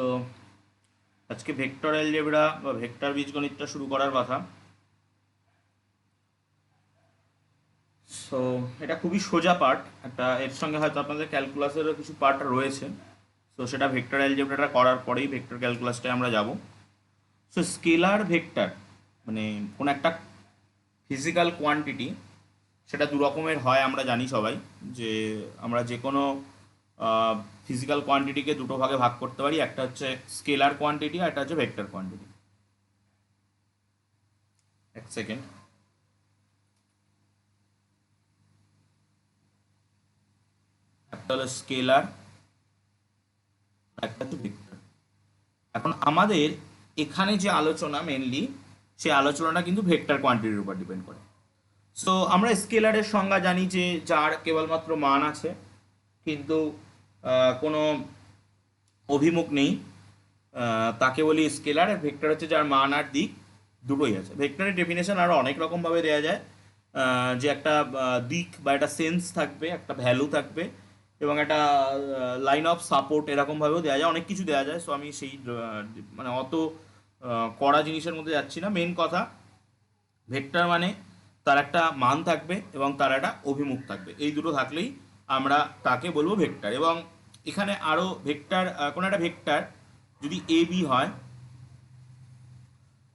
তো আজকে vector algebra বা ভেক্টর বীজগণিতটা শুরু করার কথা। সো এটা খুবই সোজা পার্ট, একটা এর সঙ্গে হয়তো আপনাদের ক্যালকুলাসেরও কিছু পার্ট রয়েছে। সো সেটা ভেক্টর অ্যালজেব্রাটা করার পরেই ভেক্টর ক্যালকুলাসটায় আমরা যাব। সো স্কেলার ভেক্টর মানে কোন একটা ফিজিক্যাল কোয়ান্টিটি, সেটা দু রকমের হয় আমরা জানি সবাই, যে আমরা যে কোনো ফিজিক্যাল কোয়ান্টিটিকে দুটো ভাগে ভাগ করতে পারি, একটা হচ্ছে স্কেলার কোয়ান্টিটি আর একটা হচ্ছে ভেক্টর কোয়ান্টিটি। এক সেকেন্ড। একটা হলো স্কেলার, একটা হচ্ছে ভেক্টর। এখন আমাদের এখানে যে আলোচনা মেনলি, সেই আলোচনাটা কিন্তু ভেক্টর কোয়ান্টিটির উপর ডিপেন্ড করে। সো আমরা স্কেলারের সংজ্ঞা জানি যে যার কেবলমাত্র মান আছে, কিন্তু কোনো অভিমুখ নেই, তাকে বলি স্কেলার। আর ভেক্টর হচ্ছে যার মান আর দিক দুটোই আছে। ভেক্টরের ডেফিনেশন আরও অনেক রকমভাবে দেওয়া যায়, যে একটা দিক বা একটা সেন্স থাকবে, একটা ভ্যালু থাকবে, এবং একটা লাইন অফ সাপোর্ট এরকমভাবেও দেওয়া যায়, অনেক কিছু দেওয়া যায়। সো আমি সেই মানে অত কড়া জিনিসের মধ্যে যাচ্ছি না। মেন কথা, ভেক্টর মানে তার একটা মান থাকবে এবং তার একটা অভিমুখ থাকবে, এই দুটো থাকলেই আমরা তাকে বলবো ভেক্টর। এবং এখানে আরও ভেক্টর, কোনো একটা ভেক্টর যদি এ বি হয়,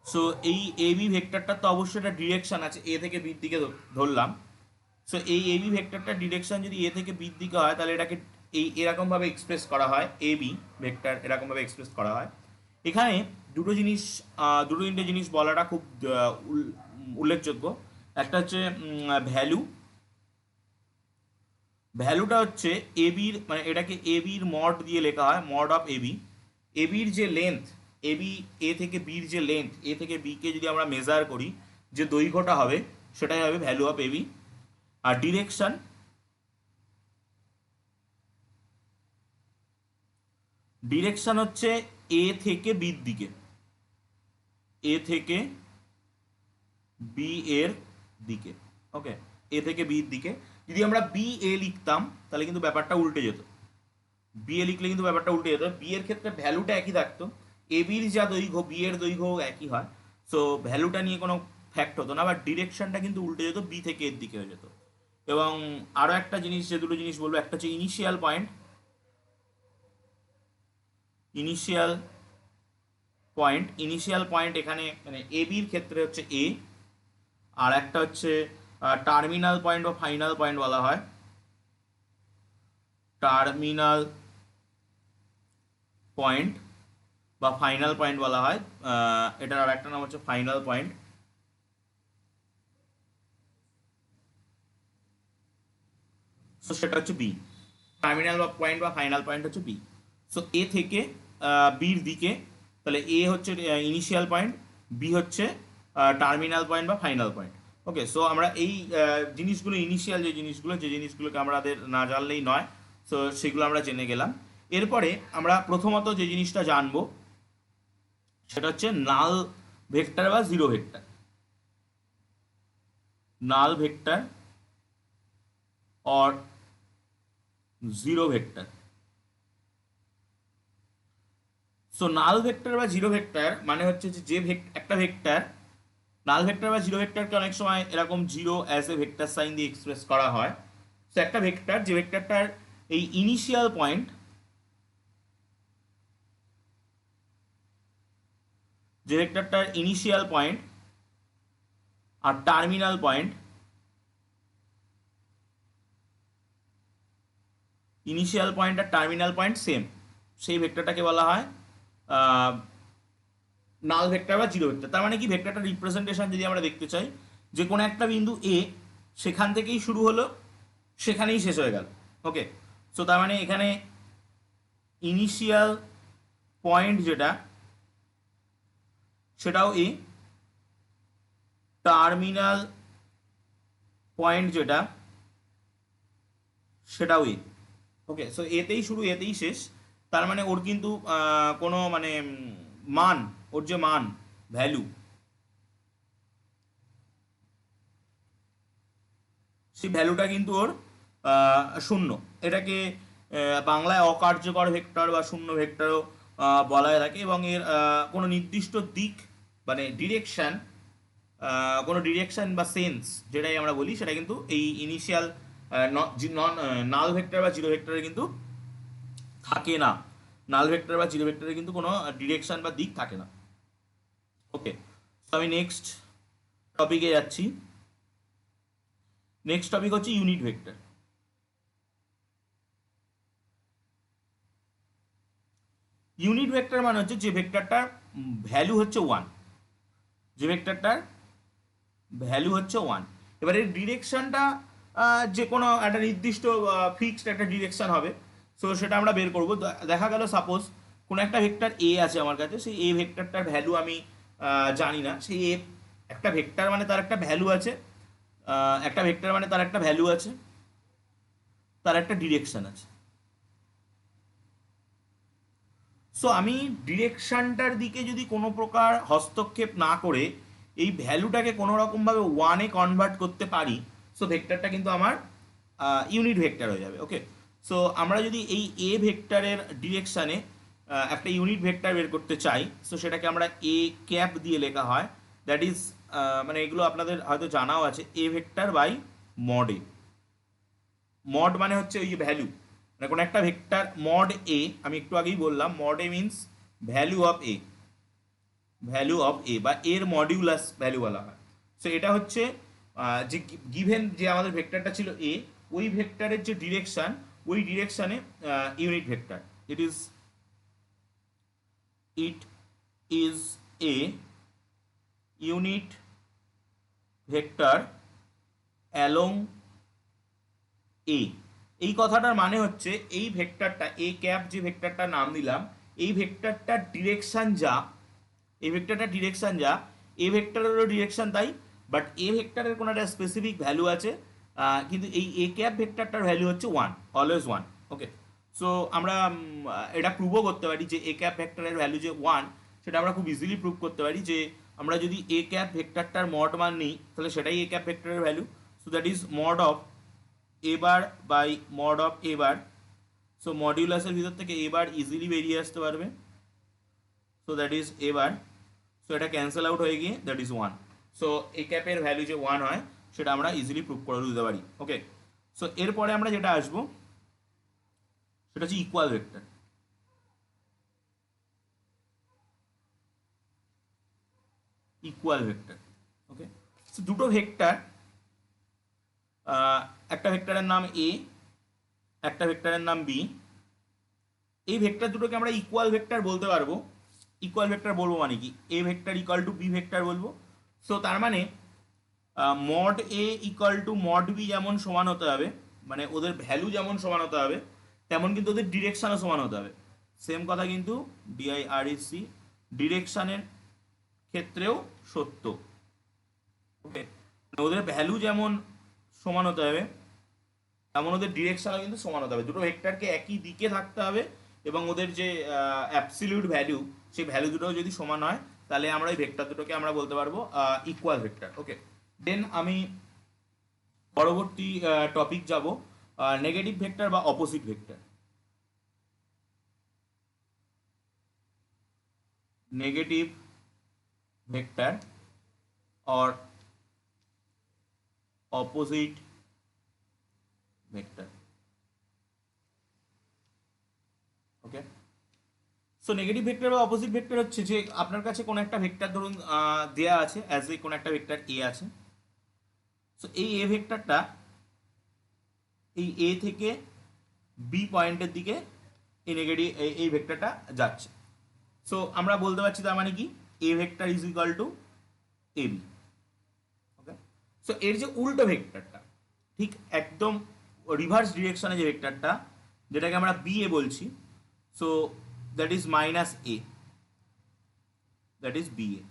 সো এই এ বি ভেক্টরটা তো অবশ্যই একটা ডিরেকশন আছে, এ থেকে বির দিকে ধরলাম। সো এই এ বি ভেক্টরটার ডিরেকশন যদি এ থেকে বির দিকে হয়, তাহলে এটাকে এরকমভাবে এক্সপ্রেস করা হয়, এ বি ভেক্টর এরকমভাবে এক্সপ্রেস করা হয়। এখানে দুটো জিনিস, দুটো তিনটে জিনিস বলাটা খুব উল্লেখযোগ্য। একটা হচ্ছে ভ্যালু। ভ্যালুটা হচ্ছে এ বির, মানে এটাকে এ বির মড দিয়ে লেখা হয়, মড অফ এ বি। এ বির যে লেন্থ, এ বি, এ থেকে বির যে লেন্থ, এ থেকে বিকে যদি আমরা মেজার করি, যে দৈর্ঘ্যটা হবে, সেটাই হবে ভ্যালু অফ এ বি। আর ডিরেকশন, ডিরেকশন হচ্ছে এ থেকে বির দিকে, এ থেকে বি এর দিকে। ওকে, এ থেকে বির দিকে। যদি আমরা বি এ লিখতাম, তাহলে কিন্তু ব্যাপারটা উল্টে যেত। বি এ লিখলে কিন্তু ব্যাপারটা উল্টে যেত। বি এর ক্ষেত্রে ভ্যালুটা একই থাকতো, এ বির যা দৈর্ঘ্য বি এর দৈর্ঘ্য একই হয়। সো ভ্যালুটা নিয়ে কোনো ফ্যাক্ট হতো না, বাট ডিরেকশনটা কিন্তু উল্টে যেত, বি থেকে এর দিকে হয়ে যেত। এবং আরও একটা জিনিস, যে দুটো জিনিস বলবো, একটা হচ্ছে initial point. Initial point, initial point এখানে মানে এ বির ক্ষেত্রে হচ্ছে এ। আর একটা হচ্ছে টার্মিনাল পয়েন্ট বা ফাইনাল পয়েন্ট বলা হয়। টার্মিনাল পয়েন্ট বা ফাইনাল পয়েন্ট বলা হয়। এটার আর একটা নাম হচ্ছে ফাইনাল পয়েন্ট। সো সেটা হচ্ছে বি। টার্মিনাল পয়েন্ট বা ফাইনাল পয়েন্ট হচ্ছে বি। সো এ থেকে বির দিকে, তাহলে এ হচ্ছে ইনিশিয়াল পয়েন্ট, বি হচ্ছে টার্মিনাল পয়েন্ট বা ফাইনাল পয়েন্ট। ওকে, সো আমরা এই জিনিসগুলো, ইনিশিয়াল যে জিনিসগুলো, যে জিনিসগুলোকে আমাদের না জানলেই নয়, সো সেগুলো আমরা জেনে গেলাম। এরপরে আমরা প্রথমত যে জিনিসটা জানবো, সেটা হচ্ছে নাল ভেক্টর বা zero vector. Null vector or zero vector. So null vector বা জিরো ভেক্টর মানে হচ্ছে যে একটা ভেক্টর, নাল ভেক্টর বা জিরো ভেক্টরকে অনেক সময় এরকম zero as a vector sign দিয়ে এক্সপ্রেস করা হয়। সো একটা ভেক্টর, যে ভেক্টরটার এই ইনিশিয়াল পয়েন্ট, যে ভেক্টরটার ইনিশিয়াল পয়েন্ট আর টার্মিনাল পয়েন্ট, ইনিশিয়াল পয়েন্ট আর টার্মিনাল পয়েন্ট সেম, সেই ভেক্টরটাকে বলা হয় নাল ভেক্টর বা জিরো ভেক্টর। তার মানে কি, ভেক্টরটা রিপ্রেজেন্টেশন যদি আমরা দেখতে চাই, যে কোনো একটা বিন্দু এ, সেখান থেকেই শুরু হলো, সেখানেই শেষ হয়ে গেল। ওকে, সো তার মানে এখানে ইনিশিয়াল পয়েন্ট যেটা, সেটাও এ, টার্মিনাল পয়েন্ট যেটা, সেটাও এ। ওকে, সো এতেই শুরু এতেই শেষ। তার মানে ওর কিন্তু কোনো মানে মান, ওর যে মান, ভ্যালু, সেই ভ্যালুটা কিন্তু ওর শূন্য। এটাকে বাংলায় অকার্যকর ভেক্টর বা শূন্য ভেক্টরও বলা হয়ে থাকে, এবং এর কোনো নির্দিষ্ট দিক মানে ডিরেকশন, কোনো ডিরেকশন বা সেন্স যেটাই আমরা বলি সেটা কিন্তু এই ইনিশিয়াল নন নাল ভেক্টর বা জিরো ভেক্টরে কিন্তু থাকে না। নাল ভেক্টর বা জিরো ভেক্টরে কিন্তু কোনো ডিরেকশন বা দিক থাকে না। ওকে, তো আমি নেক্সট টপিকে যাচ্ছি। নেক্সট টপিক হচ্ছে ইউনিট ভেক্টর। ইউনিট ভেক্টর মানে হচ্ছে যে ভেক্টরটার ভ্যালু হচ্ছে ওয়ান, যে ভেক্টরটার ভ্যালু হচ্ছে ওয়ান। এবার এর ডিরেকশনটা যে কোনো একটা নির্দিষ্ট ফিক্সড একটা ডিরেকশন হবে। সো সেটা আমরা বের করব। দেখা গেল সাপোজ কোনো একটা ভেক্টর এ আছে আমার কাছে, সেই এ ভেক্টরটার ভ্যালু আমি জানি না। সেই এ একটা ভেক্টর মানে তার একটা ভ্যালু আছে, একটা ভেক্টর মানে তার একটা ভ্যালু আছে, তার একটা ডিরেকশন আছে। সো আমি ডিরেকশনটার দিকে যদি কোনো প্রকার হস্তক্ষেপ না করে এই ভ্যালুটাকে কোনো রকমভাবে ওয়ানে কনভার্ট করতে পারি, সো ভেক্টরটা কিন্তু আমার ইউনিট ভেক্টর হয়ে যাবে। ওকে, সো আমরা যদি এই এ ভেক্টরের ডিরেকশানে একটা ইউনিট ভেক্টর বের করতে চাই, সো সেটাকে আমরা এ ক্যাপ দিয়ে লেখা হয়। দ্যাট ইজ মানে এগুলো আপনাদের হয়তো জানাও আছে, A vector by mod A. Mod মানে হচ্ছে ওই যে ভ্যালু, মানে কোনো একটা ভেক্টর মড এ, আমি একটু আগেই বললাম mod A means value of A, value of A বা এর মডিউলাস ভ্যালু বলা হয়। সো এটা হচ্ছে যে গিভেন যে আমাদের ভেক্টরটা ছিল এ, ওই ভেক্টরের যে ডিরেকশন, ওই ডিরেকশনে unit vector. It is it is a unit vector along A. এই কথাটার মানে হচ্ছে এই ভেক্টরটা এ ক্যাপ, যে ভেক্টরটার নাম দিলাম, এই ভেক্টরটার ডিরেকশন যা, এই ভেক্টরটার ডিরেকশন যা, এ ভেক্টরেরও ডিরেকশন তাই, বাট এ ভেক্টরের কোনো একটা স্পেসিফিক ভ্যালু আছে, কিন্তু এই এ ক্যাপ ভেক্টরটার ভ্যালু হচ্ছে ওয়ান, অলওয়েজ ওয়ান। ওকে, সো আমরা এটা প্রুভও করতে পারি যে এ ক্যাপ ভেক্টরের ভ্যালু যে ওয়ান, সেটা আমরা খুব ইজিলি প্রুভ করতে পারি যে আমরা যদি এ ক্যাপ ভেক্টরটার মড মান নিই, তাহলে সেটাই এ ক্যাপ ভেক্টরের ভ্যালু। So that is mod of A bar by mod of A bar. So মডিউলাসের ভিতর থেকে এ বার ইজিলি বেরিয়ে আসতে পারবে। So that is A bar. So এটা ক্যান্সেল আউট হয়ে গিয়ে that is one. So A ক্যাপের ভ্যালু যে ওয়ান হয় সেটা আমরা ইজিলি প্রুভ করে দিতে পারি। ওকে, সো এরপরে আমরা যেটা আসবো সেটা হচ্ছে equal vector. Equal vector, okay, so দুটো ভেক্টর, একটা ভেক্টরের নাম এ, একটা ভেক্টরের নাম বি। এই ভেক্টর দুটোকে আমরা ইকুয়াল ভেক্টর বলতে পারবো। ইকুয়াল ভেক্টর বলবো মানে কি, A vector equal to B vector বলবো। সো তার মানে mod A equal to mod B যেমন সমান হতে হবে, মানে ওদের ভ্যালু যেমন সমান হতে হবে, তেমন কিন্তু ওদের ডিরেকশানও সমান হতে হবে। সেম কথা কিন্তু ডিআইআরইসি ডিরেকশানের ক্ষেত্রেও সত্য। ওকে, ওদের ভ্যালু যেমন সমান হতে হবে, তেমন ওদের ডিরেকশনও কিন্তু সমান হতে হবে। দুটো ভেক্টরকে একই দিকে থাকতে হবে, এবং ওদের যে অ্যাবসলিউট ভ্যালু, সেই ভ্যালু দুটো যদি সমান হয়, তাহলে আমরা ওই ভেক্টর দুটোকে আমরা বলতে পারবো ইকুয়াল ভেক্টর। ওকে, দেন আমি পরবর্তী টপিক যাব, নেগেটিভ ভেক্টর বা opposite vector. Negative vector or opposite vector. Okay, so negative vector বা অপোজিট ভেক্টর হচ্ছে যে আপনার কাছে কোনো একটা ভেক্টর ধরুন দেয়া আছে, অ্যাজ এ কোনো একটা ভেক্টর এ আছে। সো এই এ ভেক্টরটা এই এ থেকে বি পয়েন্টের দিকে এই নেগেটিভ এই ভেক্টরটা যাচ্ছে। সো আমরা বলতে পারছি তার মানে কি, A vector is equal to A B. Okay, so এর যে উল্টো ভেক্টরটা, ঠিক একদম রিভার্স ডিরেকশনে যে ভেক্টরটা, যেটাকে আমরা বি এ বলছি, so that is minus A, that is B A.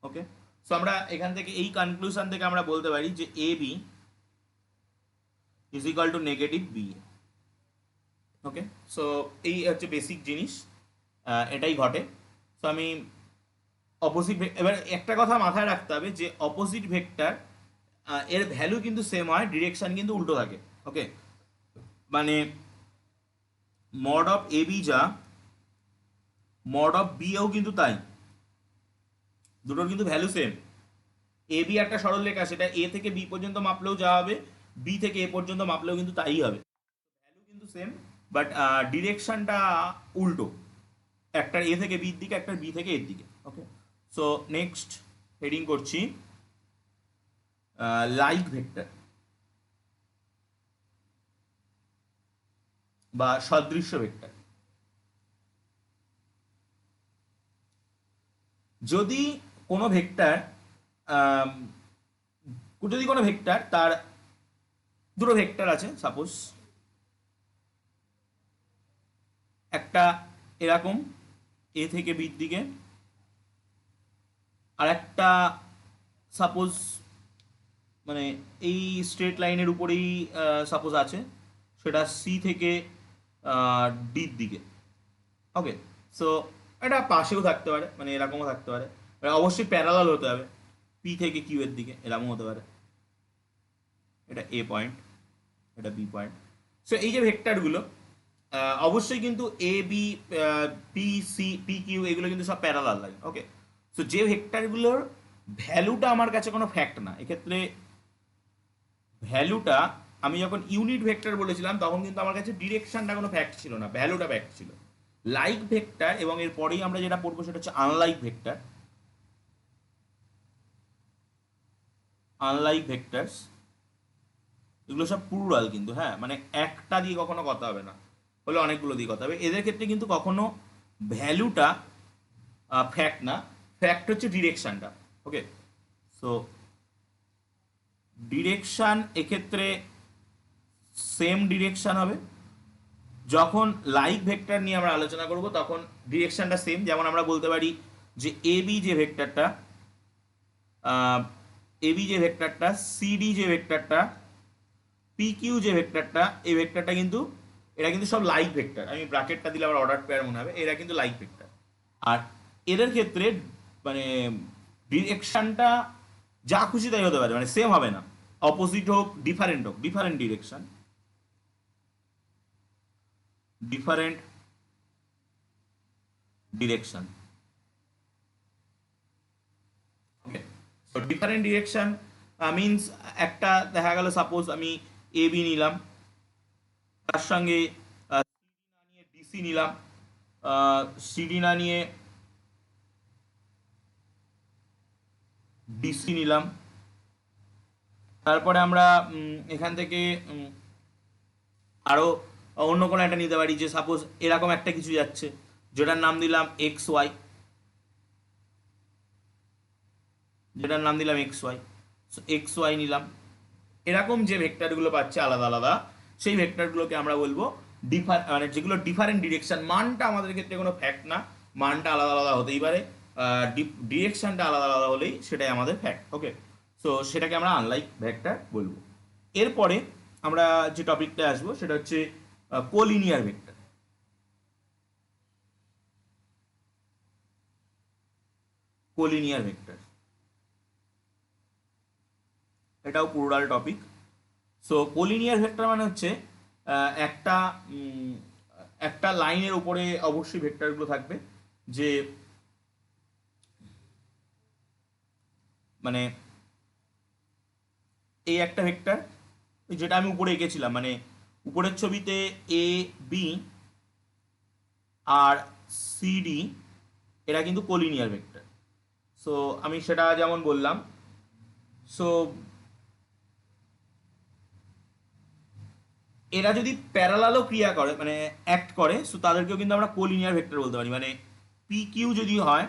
Okay, so আমরা এখান থেকে এই কনক্লুশন থেকে আমরা বলতে পারি যে A B is equal to negative B A. Okay, so এই হচ্ছে বেসিক জিনিস, এটাই ঘটে। সো আমি অপোজিট, এবার একটা কথা মাথায় রাখতে হবে যে অপোজিট ভেক্টর এর ভ্যালু কিন্তু সেম হয়, ডিরেকশন কিন্তু উল্টো থাকে। ওকে, মানে মড অফ এ বি যা, মড অফ বি এও কিন্তু তাই, দুটোর কিন্তু ভ্যালু সেম। এ বি একটা সরলরেখা, সেটা এ থেকে বি পর্যন্ত মাপলেও যা হবে, বি থেকে এ পর্যন্ত মাপলেও কিন্তু তাই হবে, ভ্যালু কিন্তু সেম, বাট ডিরেকশনটা উল্টো, একটার এ থেকে বির দিকে, একটার বি থেকে এর দিকে। ওকে, সো নেক্সট হেডিং করছি লাইক ভেক্টর বা সদৃশ্য ভেক্টর। যদি কোনো ভেক্টর, যদি কোনো ভেক্টর তার দুটো ভেক্টর আছে, সাপোজ একটা এরকম এ থেকে বির দিকে, আর একটা সাপোজ মানে এই স্ট্রেট লাইনের উপরেই সাপোজ আছে, সেটা সি থেকে ডির দিকে। ওকে, সো এটা পাশেও থাকতে পারে, মানে এরকমও থাকতে পারে, এটা অবশ্যই প্যারালাল হতে হবে, পি থেকে কিউ এর দিকে এরকম হতে পারে। এটা এ পয়েন্ট, এটা বি পয়েন্ট। সো এই যে ভেক্টরগুলো অবশ্যই কিন্তু A B, P C, P Q এগুলো কিন্তু সব প্যারালাল লাইন। ওকে, সো যে ভেক্টরগুলোর ভ্যালুটা আমার কাছে কোনো ফ্যাক্ট না, এক্ষেত্রে ভ্যালুটা, আমি যখন ইউনিট ভেক্টর বলেছিলাম তখন কিন্তু আমার কাছে ডিরেকশনটা কোনো ফ্যাক্ট ছিল না, ভ্যালুটা ফ্যাক্ট ছিল। লাইক ভেক্টর এবং এর পরেই আমরা যেটা পড়বো সেটা হচ্ছে আনলাইক ভেক্টর। আনলাইক ভেক্টরস এগুলো সব প্লুরাল কিন্তু, হ্যাঁ, মানে একটা দিয়ে কখনো কথা হবে না, হলে অনেকগুলো দিয়ে কথা হবে। এদের ক্ষেত্রে কিন্তু কখনো ভ্যালুটা ফ্যাক্ট না, ফ্যাক্ট হচ্ছে ডিরেকশনটা। ওকে, সো ডিরেকশন এক্ষেত্রে সেম ডিরেকশন হবে। যখন লাইক ভেক্টর নিয়ে আমরা আলোচনা করব তখন ডিরেকশনটা সেম, যেমন আমরা বলতে পারি যে এ বি যে ভেক্টরটা, এ বি যে ভেক্টরটা, সিডি যে ভেক্টরটা, পি কিউ যে ভেক্টরটা, এই ভেক্টরটা কিন্তু, এরা কিন্তু সব লাইক ভেক্টর। আমি ব্র্যাকেটটা দিলে আবার অর্ডার পেয়ার মনে হবে, এরা কিন্তু লাইক ভেক্টর। আর এদের ক্ষেত্রে মানে ডিরেকশনটা যা খুশি তাই হতে পারে, মানে সেম হবে না, অপোজিট হোক, ডিফারেন্ট ডিরেকশন, ডিফারেন্ট ডিরেকশন। ওকে, সো ডিফারেন্ট ডিরেকশন মিনস একটা দেখা গেল সাপোজ আমি এ বি নিলাম, তার সঙ্গে সিডি না নিয়ে ডিসি নিলাম, সিডি না নিয়ে ডিসি নিলাম। তারপরে আমরা এখান থেকে আরো অন্য কোনো একটা নিতে পারি, যে সাপোজ এরকম একটা কিছু যাচ্ছে যেটার নাম দিলাম এক্স ওয়াই, যেটার নাম দিলাম এক্স ওয়াই, এক্স ওয়াই নিলাম। এরকম যে ভেক্টরগুলো পাচ্ছে আলাদা আলাদা, সেই ভেক্টরগুলোকে আমরা বলবো মানে যেগুলো ডিফারেন্ট ডিরেকশন, মানটা আমাদের ক্ষেত্রে কোনো ফ্যাক্ট না, মানটা আলাদা আলাদা হতেই পারে, ডিরেকশনটা আলাদা আলাদা হলেই সেটাই আমাদের ফ্যাক্ট। ওকে, সো সেটাকে আমরা আনলাইক ভেক্টর বলবো। এরপরে আমরা যে টপিকটা আসবো সেটা হচ্ছে কোলিনিয়ার ভেক্টর। কোলিনিয়ার ভেক্টর এটাও plural topic. So collinear vector মানে হচ্ছে একটা একটা লাইনের উপরে অবশ্যই ভেক্টরগুলো থাকবে, যে মানে এই একটা ভেক্টর যেটা আমি উপরে এঁকেছিলাম, মানে উপরের ছবিতে এ বি আর সিডি এরা কিন্তু কোলিনিয়ার ভেক্টর। সো আমি সেটা যেমন বললাম, সো এরা যদি প্যারালালও ক্রিয়া করে, মানে অ্যাক্ট করে, সো তাদেরকেও কিন্তু আমরা কোলিনিয়ার ভেক্টর বলতে পারি। মানে পি কিউ যদি হয়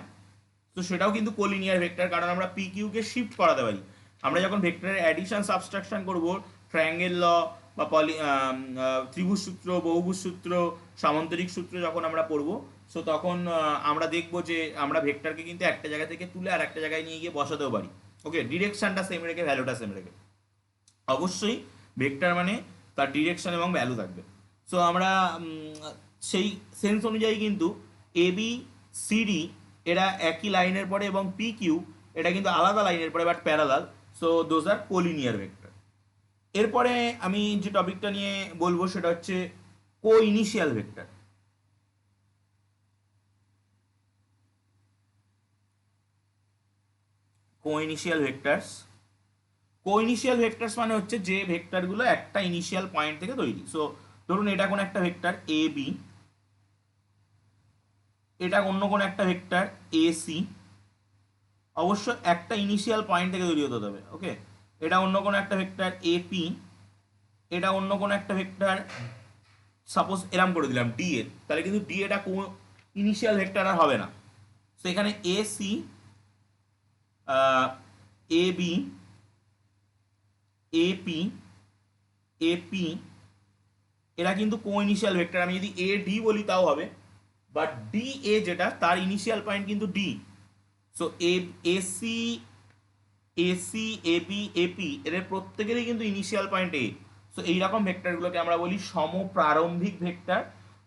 তো সেটাও কিন্তু কোলিনিয়ার ভেক্টর, কারণ আমরা পি কিউকে শিফট করাতে পারি। আমরা যখন ভেক্টরের অ্যাডিশন সাবট্রাকশন করব, ট্রায়াঙ্গেল ল বা ত্রিভুজ সূত্র, বহুভুজ সূত্র, সামান্তরিক সূত্র যখন আমরা পড়বো, সো তখন আমরা দেখবো যে আমরা ভেক্টরকে কিন্তু একটা জায়গা থেকে তুলে আর একটা জায়গায় নিয়ে গিয়ে বসাতেও পারি। ওকে, ডিরেকশনটা সেম রেখে, ভ্যালুটা সেম রেখে। অবশ্যই ভেক্টর মানে তার ডিরেকশন এবং ভ্যালু থাকবে। সো আমরা সেই সেন্স অনুযায়ী কিন্তু এ বি সিডি এরা একই লাইনের পরে, এবং পি কিউ এটা কিন্তু আলাদা লাইনের পরে but parallel, so those are collinear vector. এরপরে আমি যে টপিকটা নিয়ে বলবো সেটা হচ্ছে coinitial vector. Coinitial vectors. Coinitial vectors মানে হচ্ছে যে ভেক্টরগুলো একটা ইনিশিয়াল পয়েন্ট থেকে তৈরি। সো ধরুন এটা কোনো একটা ভেক্টর এ বি, এটা অন্য কোনো একটা ভেক্টর এ সি, অবশ্য একটা ইনিশিয়াল পয়েন্ট থেকে তৈরি হতে হবে। ওকে, এটা অন্য কোনো একটা ভেক্টর এ পি, এটা অন্য কোনো একটা ভেক্টর, সাপোজ এরম করে দিলাম ডি এ, তাহলে কিন্তু ডি এটা কোন ইনিশিয়াল ভেক্টর আর হবে না। তো এখানে A C, A B, A P, A P, এরা কিন্তু কো ইনিশিয়াল ভেক্টর। আমি যদি এ ডি বলি তাও হবে, বাট ডি এ যেটা তার ইনিশিয়াল পয়েন্ট কিন্তু D. So AC, AC, AB, AP এদের প্রত্যেকেরই কিন্তু ইনিশিয়াল পয়েন্ট এ। সো এইরকম ভেক্টরগুলোকে আমরা বলি সমপ্রারম্ভিক ভেক্টর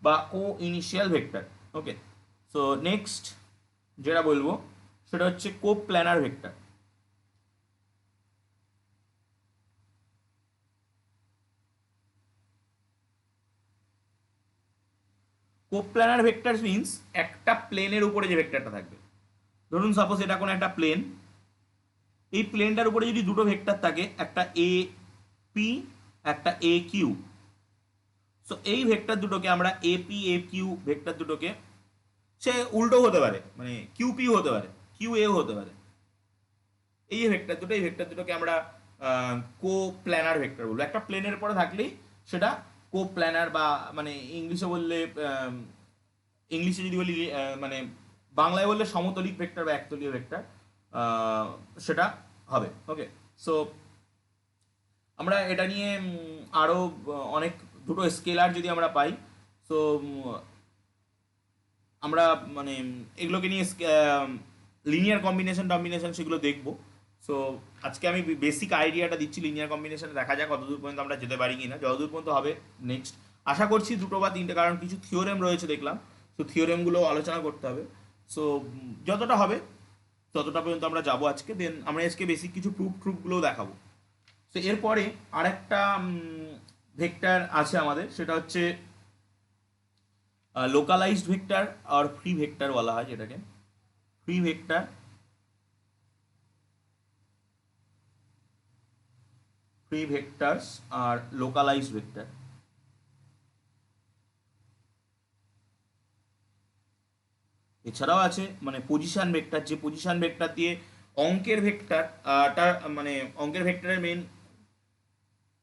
বা কো initial vector. Okay, so next যেটা বলবো সেটা হচ্ছে কোপ্ল্যানার ভেক্টর। কোপ্ল্যানার ভেক্টর মিনস একটা প্লেনের উপরে যে ভেক্টরটা থাকবে। ধরুন সাপোজ এটা কোনো একটা প্লেন, এই প্লেনটার উপরে যদি দুটো ভেক্টর থাকে, একটা এ পি, একটা এ কিউ। সো এই ভেক্টর দুটোকে আমরা A P A Q vector দুটোকে, সে উল্টো হতে পারে, মানে কিউ পি হতে পারে, কিউ এ হতে পারে। এই যে ভেক্টর দুটো, এই ভেক্টর দুটোকে আমরা কো প্ল্যানার ভেক্টর বলবো। একটা প্লেনের পরে থাকলেই সেটা কো প্ল্যানার, বা মানে ইংলিশে বললে, ইংলিশে যদি বলি মানে বাংলায় বললে সমতলিক ভেক্টর বা একতলীয় ভেক্টর সেটা হবে। ওকে, সো আমরা এটা নিয়ে আরো অনেক, দুটো স্কেলার যদি আমরা পাই, সো আমরা মানে এগুলোকে নিয়ে লিনিয়ার কম্বিনেশন টম্বিনেশন সেগুলো দেখবো। সো আজকে আমি বেসিক আইডিয়াটা দিচ্ছি লিনিয়ার কম্বিনেশন, দেখা যাক কতদূর পর্যন্ত আমরা যেতে পারি কিনা। যতদূর পর্যন্ত হবে নেক্সট আশা করছি দুটো বা তিনটে, কারণ কিছু থিওরেম রয়েছে দেখলাম, তো থিওরেমগুলো আলোচনা করতে হবে। সো যতটা হবে ততটা পর্যন্ত আমরা যাবো আজকে। দেন আমরা আজকে বেসিক কিছু প্রুফগুলোও দেখাবো। তো এরপরে আরেকটা ভেক্টর আছে আমাদের, সেটা হচ্ছে লোকালাইজড ভেক্টর আর ফ্রি ভেক্টর বলা হয় যেটাকে। ফ্রি ভেক্টর, ফ্রি ভেক্টরস আর লোকালাইজড ভেক্টর। এছাড়াও আছে মানে পজিশন ভেক্টর, যে পজিশন ভেক্টর দিয়ে অঙ্কের ভেক্টর, মানে অঙ্কের ভেক্টরের মেন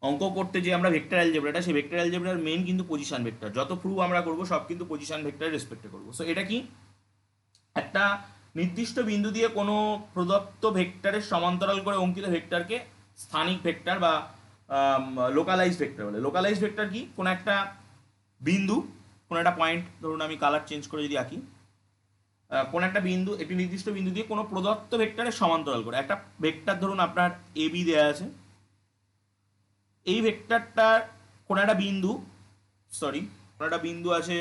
অঙ্ক করতে যে আমরা ভেক্টর অ্যালজেব্রাটা, সেই ভেক্টর অ্যালজেব্রার মেন কিন্তু পজিশন ভেক্টর। যত প্রুফ আমরা করবো সব কিন্তু পজিশন ভেক্টর রেসপেক্টে করবো। সো এটা কি, একটা নির্দিষ্ট বিন্দু দিয়ে কোনো প্রদত্ত ভেক্টরের সমান্তরাল করে অঙ্কিত ভেক্টরকে স্থানিক ভেক্টর বা লোকালাইজ ভেক্টর বলে। লোকালাইজ ভেক্টর কি, কোনো একটা বিন্দু, কোনো একটা পয়েন্ট, ধরুন আমি কালার চেঞ্জ করে যদি আঁকি, কোনো একটা বিন্দু, একটি নির্দিষ্ট বিন্দু দিয়ে কোনো প্রদত্ত ভেক্টরের সমান্তরাল করে একটা ভেক্টর, ধরুন আপনার এ বি দেওয়া আছে, এই ভেক্টরটার কোনো একটা বিন্দু, সরি কোনো একটা বিন্দু আছে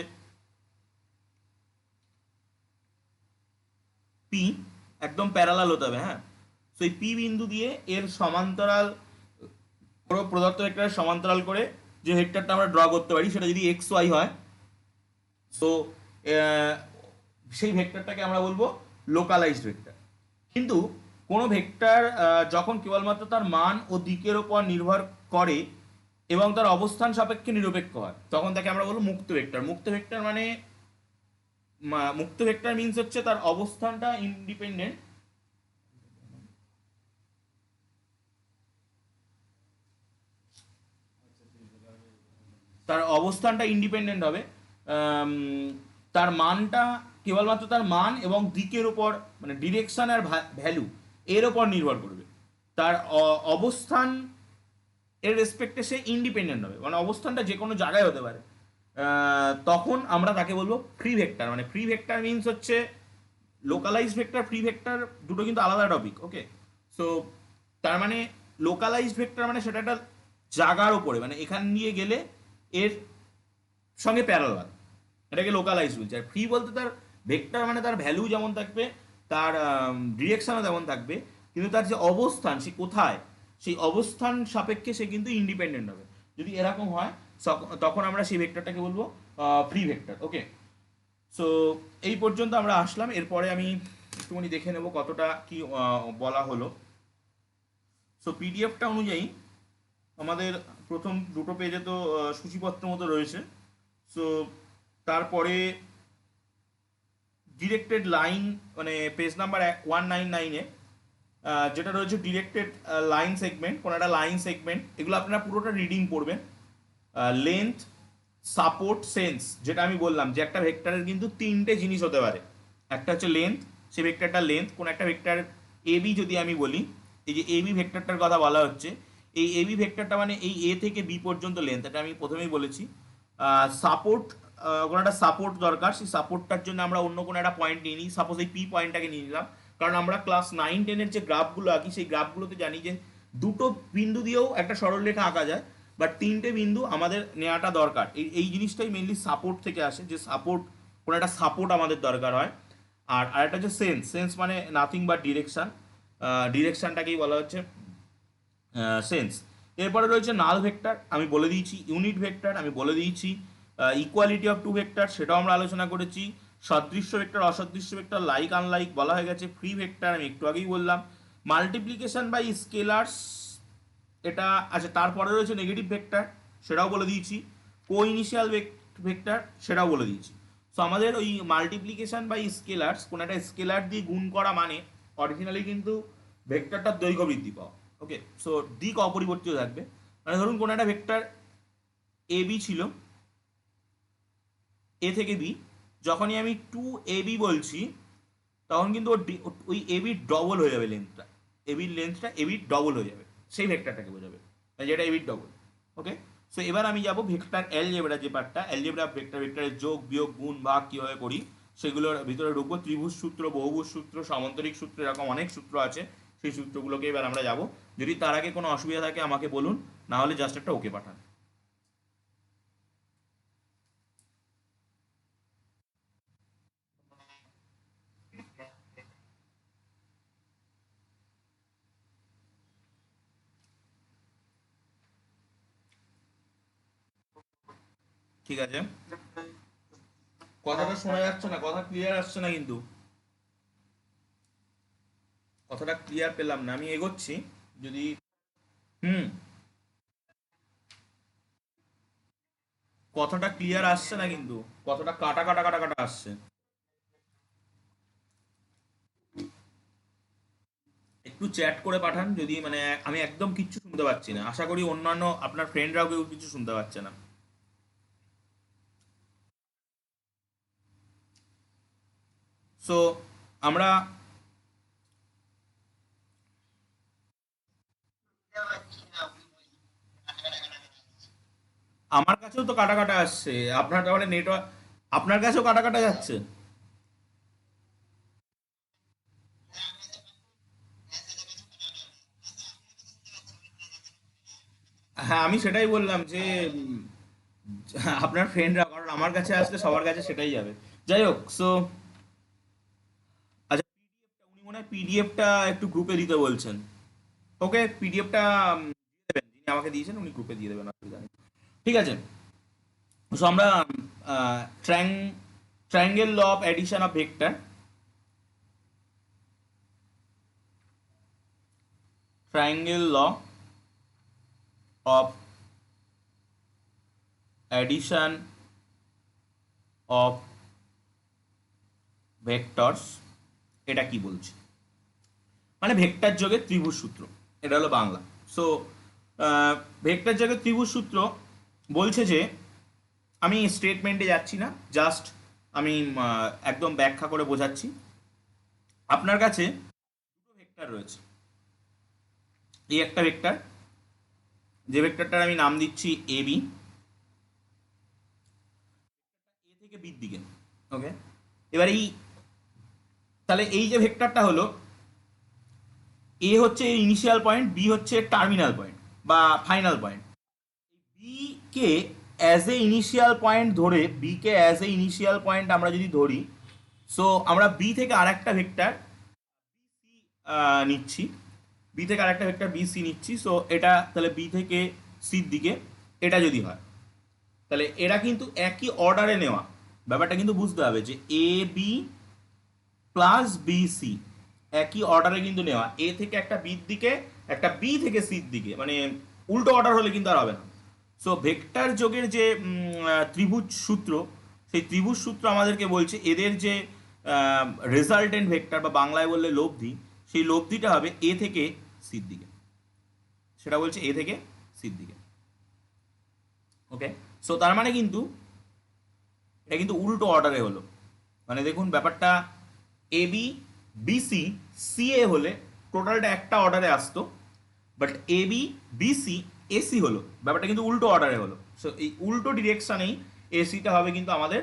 পি, একদম প্যারালাল হতে হবে, হ্যাঁ। তো এই পি বিন্দু দিয়ে এর সমান্তরাল, পুরো প্রদত্ত ভেক্টরের সমান্তরাল করে যে ভেক্টরটা আমরা ড্র করতে পারি, সেটা যদি এক্স ওয়াই হয়, সো সেই ভেক্টরটাকে আমরা বলবো লোকালাইজড ভেক্টর। কিন্তু কোনো ভেক্টর যখন কেবলমাত্র তার মান ও দিকের ওপর নির্ভর করে এবং তার অবস্থান সাপেক্ষে নিরপেক্ষ হয়, তখন তাকে আমরা বলবো মুক্ত ভেক্টর। মুক্ত ভেক্টর মানে, মুক্ত ভেক্টর মিনস হচ্ছে তার অবস্থানটা ইন্ডিপেন্ডেন্ট, তার অবস্থানটা ইন্ডিপেন্ডেন্ট হবে, আম, তার মানটা কেবলমাত্র তার মান এবং দিকের উপর, মানে ডিরেকশন আর ভ্যালু এর ওপর নির্ভর করবে। তার অবস্থান এর রেসপেক্টে সে ইন্ডিপেন্ডেন্ট হবে, মানে অবস্থানটা যে কোনো জায়গায় হতে পারে। তখন আমরা তাকে বলবো ফ্রি ভেক্টর। মানে ফ্রি ভেক্টর মিনস হচ্ছে, লোকালাইজ ভেক্টর ফ্রি ভেক্টর দুটো কিন্তু আলাদা টপিক। ওকে, সো তার মানে লোকালাইজ ভেক্টর মানে সেটা একটা জায়গার উপরে, মানে এখান দিয়ে গেলে এর সঙ্গে প্যারালাল, এটাকে লোকালাইজ বলছে। আর ফ্রি বলতে তার ভেক্টর মানে তার ভ্যালু যেমন থাকবে, তার ডিরেকশনও তেমন থাকবে, কিন্তু তার যে অবস্থান, সে কোথায়, সেই অবস্থান সাপেক্ষে সে কিন্তু ইন্ডিপেন্ডেন্ট হবে। যদি এরকম হয় তখন আমরা সেই ভেক্টরটাকে বলবো ফ্রি ভেক্টর। ওকে, সো এই পর্যন্ত আমরা আসলাম। এরপরে আমি একটুখানি দেখে নেব কতটা কি বলা হলো। সো পিডিএফটা অনুযায়ী আমাদের প্রথম দুটো পেজে তো সূচিপত্র মতো রয়েছে। সো তারপরে ডিরেক্টেড লাইন, মানে পেজ নাম্বার 199-এ যেটা রয়েছে ডিরেক্টেড লাইন সেগমেন্ট, কোনো একটা লাইন সেগমেন্ট, এগুলো আপনারা পুরোটা রিডিং পড়বেন। লেন্থ, সাপোর্ট, সেন্স, যেটা আমি বললাম যে একটা ভেক্টরের কিন্তু তিনটে জিনিস হতে পারে। একটা হচ্ছে লেন্থ, সেই ভেক্টরটা লেন্থ, কোন একটা ভেক্টর এবি যদি আমি বলি, এই যে এবি ভেক্টরটার কথা বলা হচ্ছে, এই এবি ভেক্টরটা মানে এই এ থেকে বি পর্যন্ত লেন্থ, এটা আমি প্রথমেই বলেছি। সাপোর্ট, কোনো একটা সাপোর্ট দরকার, সেই সাপোর্টটার জন্য আমরা অন্য কোনো একটা পয়েন্ট নিয়ে নিই, সাপোজ এই পি পয়েন্টটাকে নিয়ে নিলাম। কারণ আমরা ক্লাস 9-10-এর যে গ্রাফগুলো আঁকি সেই গ্রাফগুলোতে জানি যে দুটো বিন্দু দিয়েও একটা সরলরেখা আঁকা যায়, বাট তিনটে বিন্দু আমাদের নেওয়াটা দরকার। এই জিনিসটাই মেনলি সাপোর্ট থেকে আসে, যে সাপোর্ট, কোনো একটা সাপোর্ট আমাদের দরকার হয়। আর আরেকটা হচ্ছে সেন্স, সেন্স মানে নাথিং বাট ডিরেকশন, ডিরেকশনটাকেই বলা হচ্ছে সেন্স। এরপরে রয়েছে নাল ভেক্টর, আমি বলে দিয়েছি। ইউনিট ভেক্টর আমি বলে দিয়েছি। ইকুয়ালিটি অফ টু ভেক্টর সেটাও আমরা আলোচনা করেছি। সদৃশ্য ভেক্টর, অসদৃশ্য ভেক্টর, লাইক আনলাইক বলা হয়ে গেছে। ফ্রি ভেক্টর আমি একটু আগেই বললাম। মাল্টিপ্লিকেশন বাই স্কেলার্স, এটা আচ্ছা। তারপরে রয়েছে নেগেটিভ ভেক্টর, সেটাও বলে দিয়েছি। কো ইনিশিয়াল ভেক্টর সেটাও বলে দিয়েছি। সো আমাদের ওই মাল্টিপ্লিকেশন বাই স্কেলার্স, কোনো একটা স্কেলার দিয়ে গুণ করা মানে অরিজিনালি কিন্তু ভেক্টরটার দৈর্ঘ্য বৃদ্ধি পাওয়া। ওকে, সো দিক অপরিবর্তিত থাকবে। মানে ধরুন কোনো একটা ভেক্টর এ বি ছিল, এ থেকে বি, যখনই আমি 2ab বলছি তখন কিন্তু ওই এবির ডবল হয়ে যাবে লেন্থটা, এবির লেন্থটা এবির ডবল হয়ে যাবে, সেই ভেক্টরটাকে বোঝাবে, মানে যেটা এবির ডবল। ওকে, সো এবার আমি যাব ভেক্টর অ্যালজেব্রা, যে পার্টটা অ্যালজেব্রা, ভেক্টর ভেক্টরের যোগ বিয়োগ গুণ ভাগ কীভাবে করি সেগুলোর ভিতরে ঢুকবো। ত্রিভুজ সূত্র, বহুভুজ সূত্র, সামান্তরিক সূত্র, এরকম অনেক সূত্র আছে, সেই সূত্রগুলোকে এবার আমরা যাব। যদি তার আগে কোনো অসুবিধা থাকে আমাকে বলুন, না হলে জাস্ট একটা ওকে পাঠান। ঠিক আছে, কথাটা শোনা যাচ্ছে না, কথা ক্লিয়ার আসছে না কিন্তু, কথাটা ক্লিয়ার পেলাম না, আমি এগোচ্ছি যদি। হুম, কথাটা ক্লিয়ার আসছে না কিন্তু, কথাটা কাটা কাটা কাটা কাটা আসছে। একটু চ্যাট করে পাঠান যদি, মানে আমি একদম কিচ্ছু শুনতে পাচ্ছি না, আশা করি অন্যান্য আপনার ফ্রেন্ডরাও কেউ কিছু শুনতে পাচ্ছে না। সো আমরা, আমার কাছেও তো কাটা কাটা আসছে, আপনার তাহলে নেটওয়ার্ক, আপনার কাছেও কাটা কাটা যাচ্ছে। হ্যাঁ, আমি সেটাই বললাম যে আপনার ফ্রেন্ডরা, কারণ আমার কাছে আসলে সবার কাছে সেটাই যাবে। যাই হোক, সো আচ্ছা, পিডিএফটা উনি মনে হয় পিডিএফটা একটু গ্রুপে দিতে বলছেন। ওকে, পিডিএফটা দেবেন, যিনি আমাকে দিয়েছেন উনি গ্রুপে দিয়ে দেবেন, অসুবিধা নেই। ঠিক আছে, সো আমরা trying triangle law of addition of vector, triangle law of addition of vectors, এটা কি বলছে, মানে ভেক্টর যোগে ত্রিভুজ সূত্র, এটা হলো বাংলা। সো ভেক্টর যোগে ত্রিভুজ সূত্র বলছে যে, আমি স্টেটমেন্টে যাচ্ছি না, জাস্ট আমি একদম ব্যাখ্যা করে বোঝাচ্ছি। আপনার কাছে দুটো ভেক্টর রয়েছে, এই একটা ভেক্টর, যে ভেক্টরটার আমি নাম দিচ্ছি এ বি, এ থেকে বির দিকে। ওকে, এবার এই, তাহলে এই যে ভেক্টরটা হলো, এ হচ্ছে এর ইনিশিয়াল পয়েন্ট, বি হচ্ছে টার্মিনাল পয়েন্ট বা ফাইনাল পয়েন্ট। বি কে অ্যাজ এ ইনিশিয়াল পয়েন্ট ধরে, বি কে অ্যাজ এ ইনিশিয়াল পয়েন্ট আমরা যদি ধরি, সো আমরা বি থেকে আরেকটা ভেক্টর নিচ্ছি, বি থেকে আরেকটা ভেক্টর বি সি নিচ্ছি। সো এটা তাহলে বি থেকে সির দিকে, এটা যদি হয় তাহলে এরা কিন্তু একই অর্ডারে নেওয়া, ব্যাপারটা কিন্তু বুঝতে হবে যে এ বি প্লাস বিসি একই অর্ডারে কিন্তু নেওয়া, এ থেকে একটা বির দিকে, একটা বি থেকে সির দিকে, মানে উল্টো অর্ডার হলে কিন্তু আর হবে না। সো ভেক্টর যোগের যে ত্রিভুজ সূত্র, সেই ত্রিভুজ সূত্র আমাদেরকে বলছে এদের যে রেজাল্টেন্ট ভেক্টর বা বাংলায় বললে লব্ধি, সেই লব্ধিটা হবে এ থেকে সির দিকে, সেটা বলছে এ থেকে সির দিকে। ওকে, সো তার মানে কিন্তু এটা কিন্তু উল্টো অর্ডারে হলো। মানে দেখুন ব্যাপারটা, A B BC C A হলে টোটালটা একটা অর্ডারে আসতো, but A B BC AC হলো, ব্যাপারটা কিন্তু উল্টো অর্ডারে হলো। সো এই উল্টো ডিরেকশানেই এসিটা হবে কিন্তু আমাদের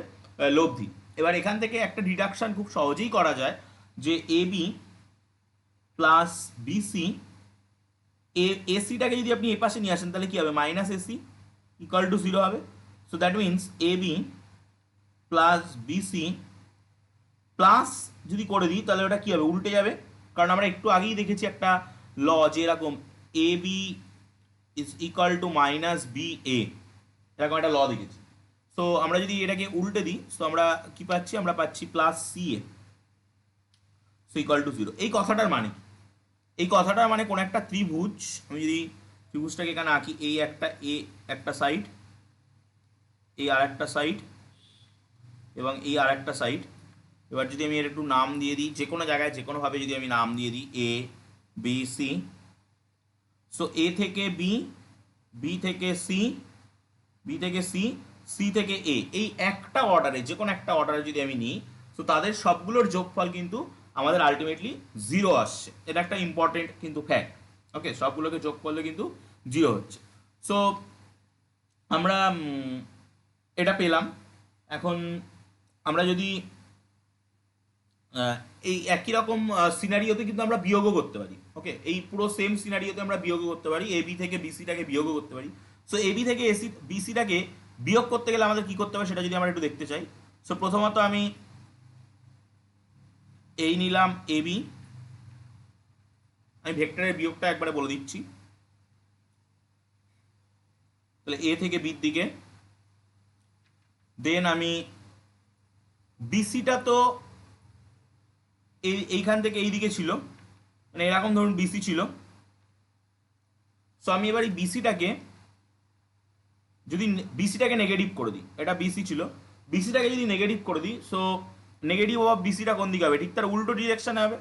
লব্ধি। এবার এখান থেকে একটা ডিডাকশন খুব সহজেই করা যায়, যে A B plus B C, A এসিটাকে যদি আপনি এ পাশে নিয়ে আসেন তাহলে কি হবে, minus A C equal to zero হবে। So that means A B plus B C plus যদি করে দিই তাহলে ওটা কি হবে, উল্টে যাবে। কারণ আমরা একটু আগেই দেখেছি একটা ল, যে এরকম A B is equal to minus B A, এরকম একটা ল দেখেছি। সো আমরা যদি এটাকে উল্টে দিই, সো আমরা কি পাচ্ছি, আমরা পাচ্ছি plus C A, so equal to zero. এই কথাটার মানে কি? এই কথাটার মানে কোন একটা ত্রিভুজ, আমি যদি ত্রিভুজটাকে এখানে আঁকি, এই একটা এ একটা সাইড, এই আর একটা সাইড, এবং এই আর একটা সাইড। এবার যদি আমি এর একটু নাম দিয়ে দিই, যে কোনো জায়গায় যে কোনোভাবে যদি আমি নাম দিয়ে দিই এ বি সি, সো এ থেকে বি, বি থেকে সি, বি থেকে সি, সি থেকে এ, এই একটা অর্ডারে, যে কোনো একটা অর্ডারে যদি আমি নিই, তো তাদের সবগুলোর যোগফল কিন্তু আমাদের আলটিমেটলি জিরো আসছে। এটা একটা ইম্পর্টেন্ট কিন্তু ফ্যাক্ট। ওকে, সবগুলোকে যোগ করলে কিন্তু জিরো হচ্ছে। সো আমরা এটা পেলাম। এখন আমরা যদি এই একই রকম সিনারিওতে কিন্তু আমরা বিয়োগও করতে পারি। ওকে, এই পুরো সেম সিনারিওতে আমরা বিয়োগও করতে পারি, এ বি থেকে বিসিটাকে বিয়োগও করতে পারি। সো এ বি থেকে এসি বিসিটাকে বিয়োগ করতে গেলে আমাদের কি করতে হবে সেটা যদি আমরা একটু দেখতে চাই। সো প্রথমত আমি এই নিলাম এ বি, আমি ভেক্টরের বিয়োগটা একবারে বলে দিচ্ছি। তাহলে এ থেকে বির দিকে, দেন আমি বিসিটা তো এইখান থেকে এই দিকে ছিল, মানে এরকম ধরুন বিসি ছিল। সো আমি এবার এই বিসিটাকে যদি বিসিটাকে নেগেটিভ করে দিই, এটা বিসি ছিল, বিসিটাকে যদি নেগেটিভ করে দিই, সো নেগেটিভ অফ বিসিটা কোন দিকে হবে, ঠিক তার উল্টো ডিরেকশানে হবে।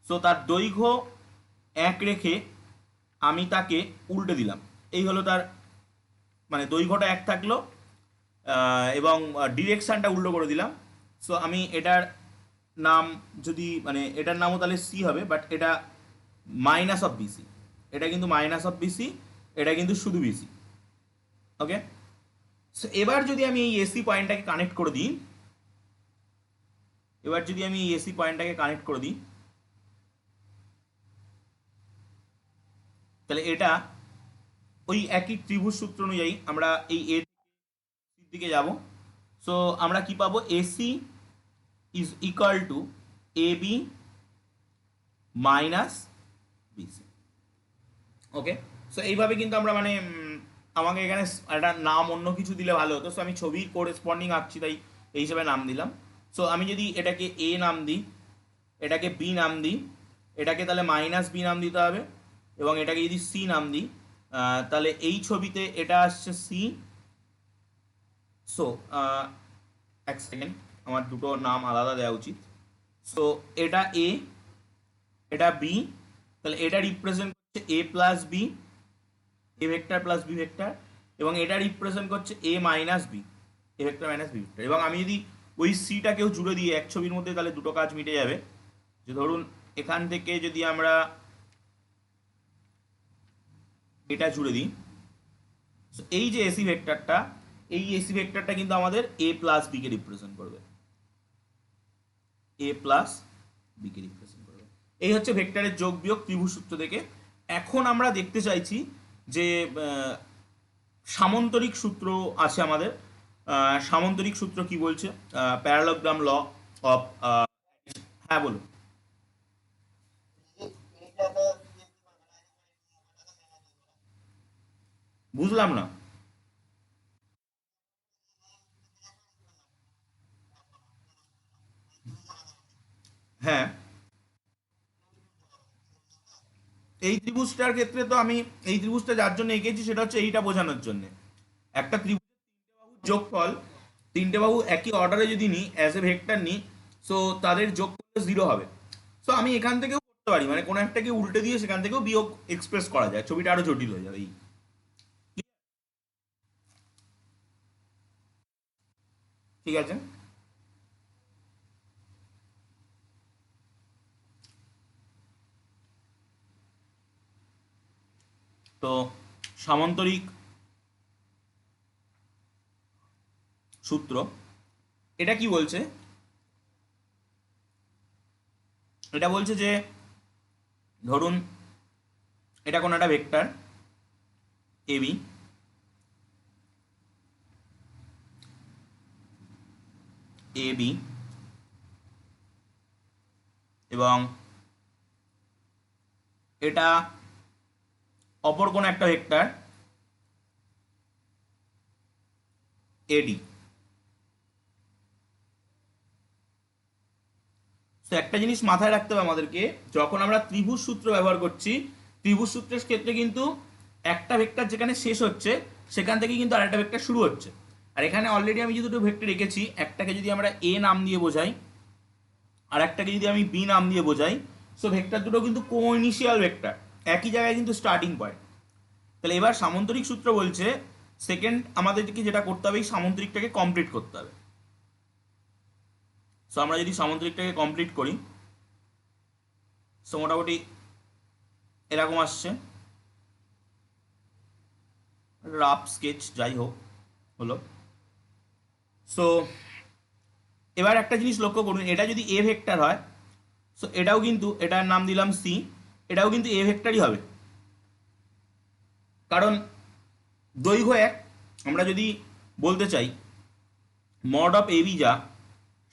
সো তার দৈর্ঘ্য এক রেখে আমি তাকে উল্টে দিলাম, এই হলো তার, মানে দৈর্ঘ্যটা এক থাকলো এবং ডিরেকশানটা উল্টো করে দিলাম। সো আমি এটার নাম যদি, মানে এটার নামও তাহলে সি হবে, বাট এটা মাইনাস অফ বিসি, এটা কিন্তু মাইনাস অফ বিসি, এটা কিন্তু শুধু বিসি। ওকে, সো এবার যদি আমি এই এসি পয়েন্টটাকে কানেক্ট করে দিই, এবার যদি আমি এই এসি পয়েন্টটাকে কানেক্ট করে দিই, তাহলে এটা ওই একই ত্রিভুজ সূত্র অনুযায়ী আমরা এই এ দিকে যাব। সো আমরা কি পাবো, AC is equal to A B minus BC. Okay, so এইভাবে কিন্তু আমরা মানে আমাকে এখানে একটা নাম অন্য কিছু দিলে ভালো হতো, সো আমি ছবির কোরেসপন্ডিং আঁকছি তাই এই হিসেবে নাম দিলাম। সো আমি যদি এটাকে এ নাম দিই, এটাকে বি নাম দিই, এটাকে তাহলে মাইনাস বি নাম দিতে হবে, এবং এটাকে যদি সি নাম দিই, তাহলে এই ছবিতে এটা আসছে সি। সো এক সেকেন্ড, আমার দুটো নাম আলাদা দেওয়া উচিত। সো এটা এ, এটা বি, তাহলে এটা রিপ্রেজেন্ট করছে A plus B, A vector plus B vector, এবং এটা রিপ্রেজেন্ট করছে A minus B, A vector minus B vector. এবং আমি যদি ওই সিটাকেও জুড়ে দিই এক ছবির মধ্যে, তাহলে দুটো কাজ মিটে যাবে। যে ধরুন এখান থেকে যদি আমরা এটা জুড়ে দিই, এই যে এসি ভেক্টরটা, এই এসি ভেক্টরটা কিন্তু আমাদের এ প্লাস বি কে রিপ্রেজেন্ট করবে, এ প্লাস বি কে রিপ্রেজেন্ট করবে। এই হচ্ছে ভেক্টরের যোগ বিয়োগ ত্রিভুজ সূত্র থেকে। এখন আমরা দেখতে চাইছি যে সামন্তরিক সূত্র আছে আমাদের। সামন্তরিক সূত্র কি বলছে, প্যারালোগ্রাম ল অফ, হ্যাঁ বলুন। বুঝলাম না। হ্যাঁ, এই ত্রিভুজটার ক্ষেত্রে তো আমি এই ত্রিভুজটা যার জন্য এঁকেছি সেটা হচ্ছে এইটা বোঝানোর জন্য। একটা ত্রিভুজ যোগফল, তিনটে বাহু একই অর্ডারে যদি নিই, অ্যাজ এ ভেক্টর নিই, সো তাদের যোগফল 0 হবে। সো আমি এখান থেকেও করতে পারি, মানে কোনো একটাকে উল্টে দিয়ে সেখান থেকেও বিয়োগ এক্সপ্রেস করা যায়, ছবিটা আরো জটিল হয়ে যাবে এই। ঠিক আছে। তো সামান্তরিক সূত্র এটা কি বলছে? এটা বলছে যে ধরুন এটা কোনো একটা ভেক্টর এবি, এবি এবং এটা অপর কোন একটা ভেক্টর এডি। তো একটা জিনিস মাথায় রাখতে হবে আমাদেরকে, যখন আমরা ত্রিভুজ সূত্র ব্যবহার করছি, ত্রিভুজ সূত্রের ক্ষেত্রে কিন্তু একটা ভেক্টর যেখানে শেষ হচ্ছে সেখান থেকে কিন্তু আরেকটা ভেক্টর শুরু হচ্ছে। আর এখানে অলরেডি আমি যে দুটো ভেক্টর রেখেছি, একটাকে যদি আমরা এ নাম দিয়ে বোঝাই আর একটাকে যদি আমি বি নাম দিয়ে বোঝাই, সো ভেক্টর দুটো কিন্তু কো ইনিশিয়াল ভেক্টর, একই জায়গায় কিন্তু স্টার্টিং পয়েন্ট। তাহলে এবার সামন্তরিক সূত্র বলছে সেকেন্ড আমাদেরকে যেটা করতে হবে, এই সামন্তরিকটাকে কমপ্লিট করতে হবে। সো আমরা যদি সামন্তরিকটাকে কমপ্লিট করি, সো মোটামুটি এরকম আসছে, রাফ স্কেচ যাই হোক হলো। সো এবার একটা জিনিস লক্ষ্য করুন, এটা যদি এ ভেক্টর হয়, সো এটাও কিন্তু, এটার নাম দিলাম সি, এটাও কিন্তু এ ভেক্টরই হবে, কারণ দৈর্ঘ্য এক। আমরা যদি বলতে চাই মড অফ এবি যা,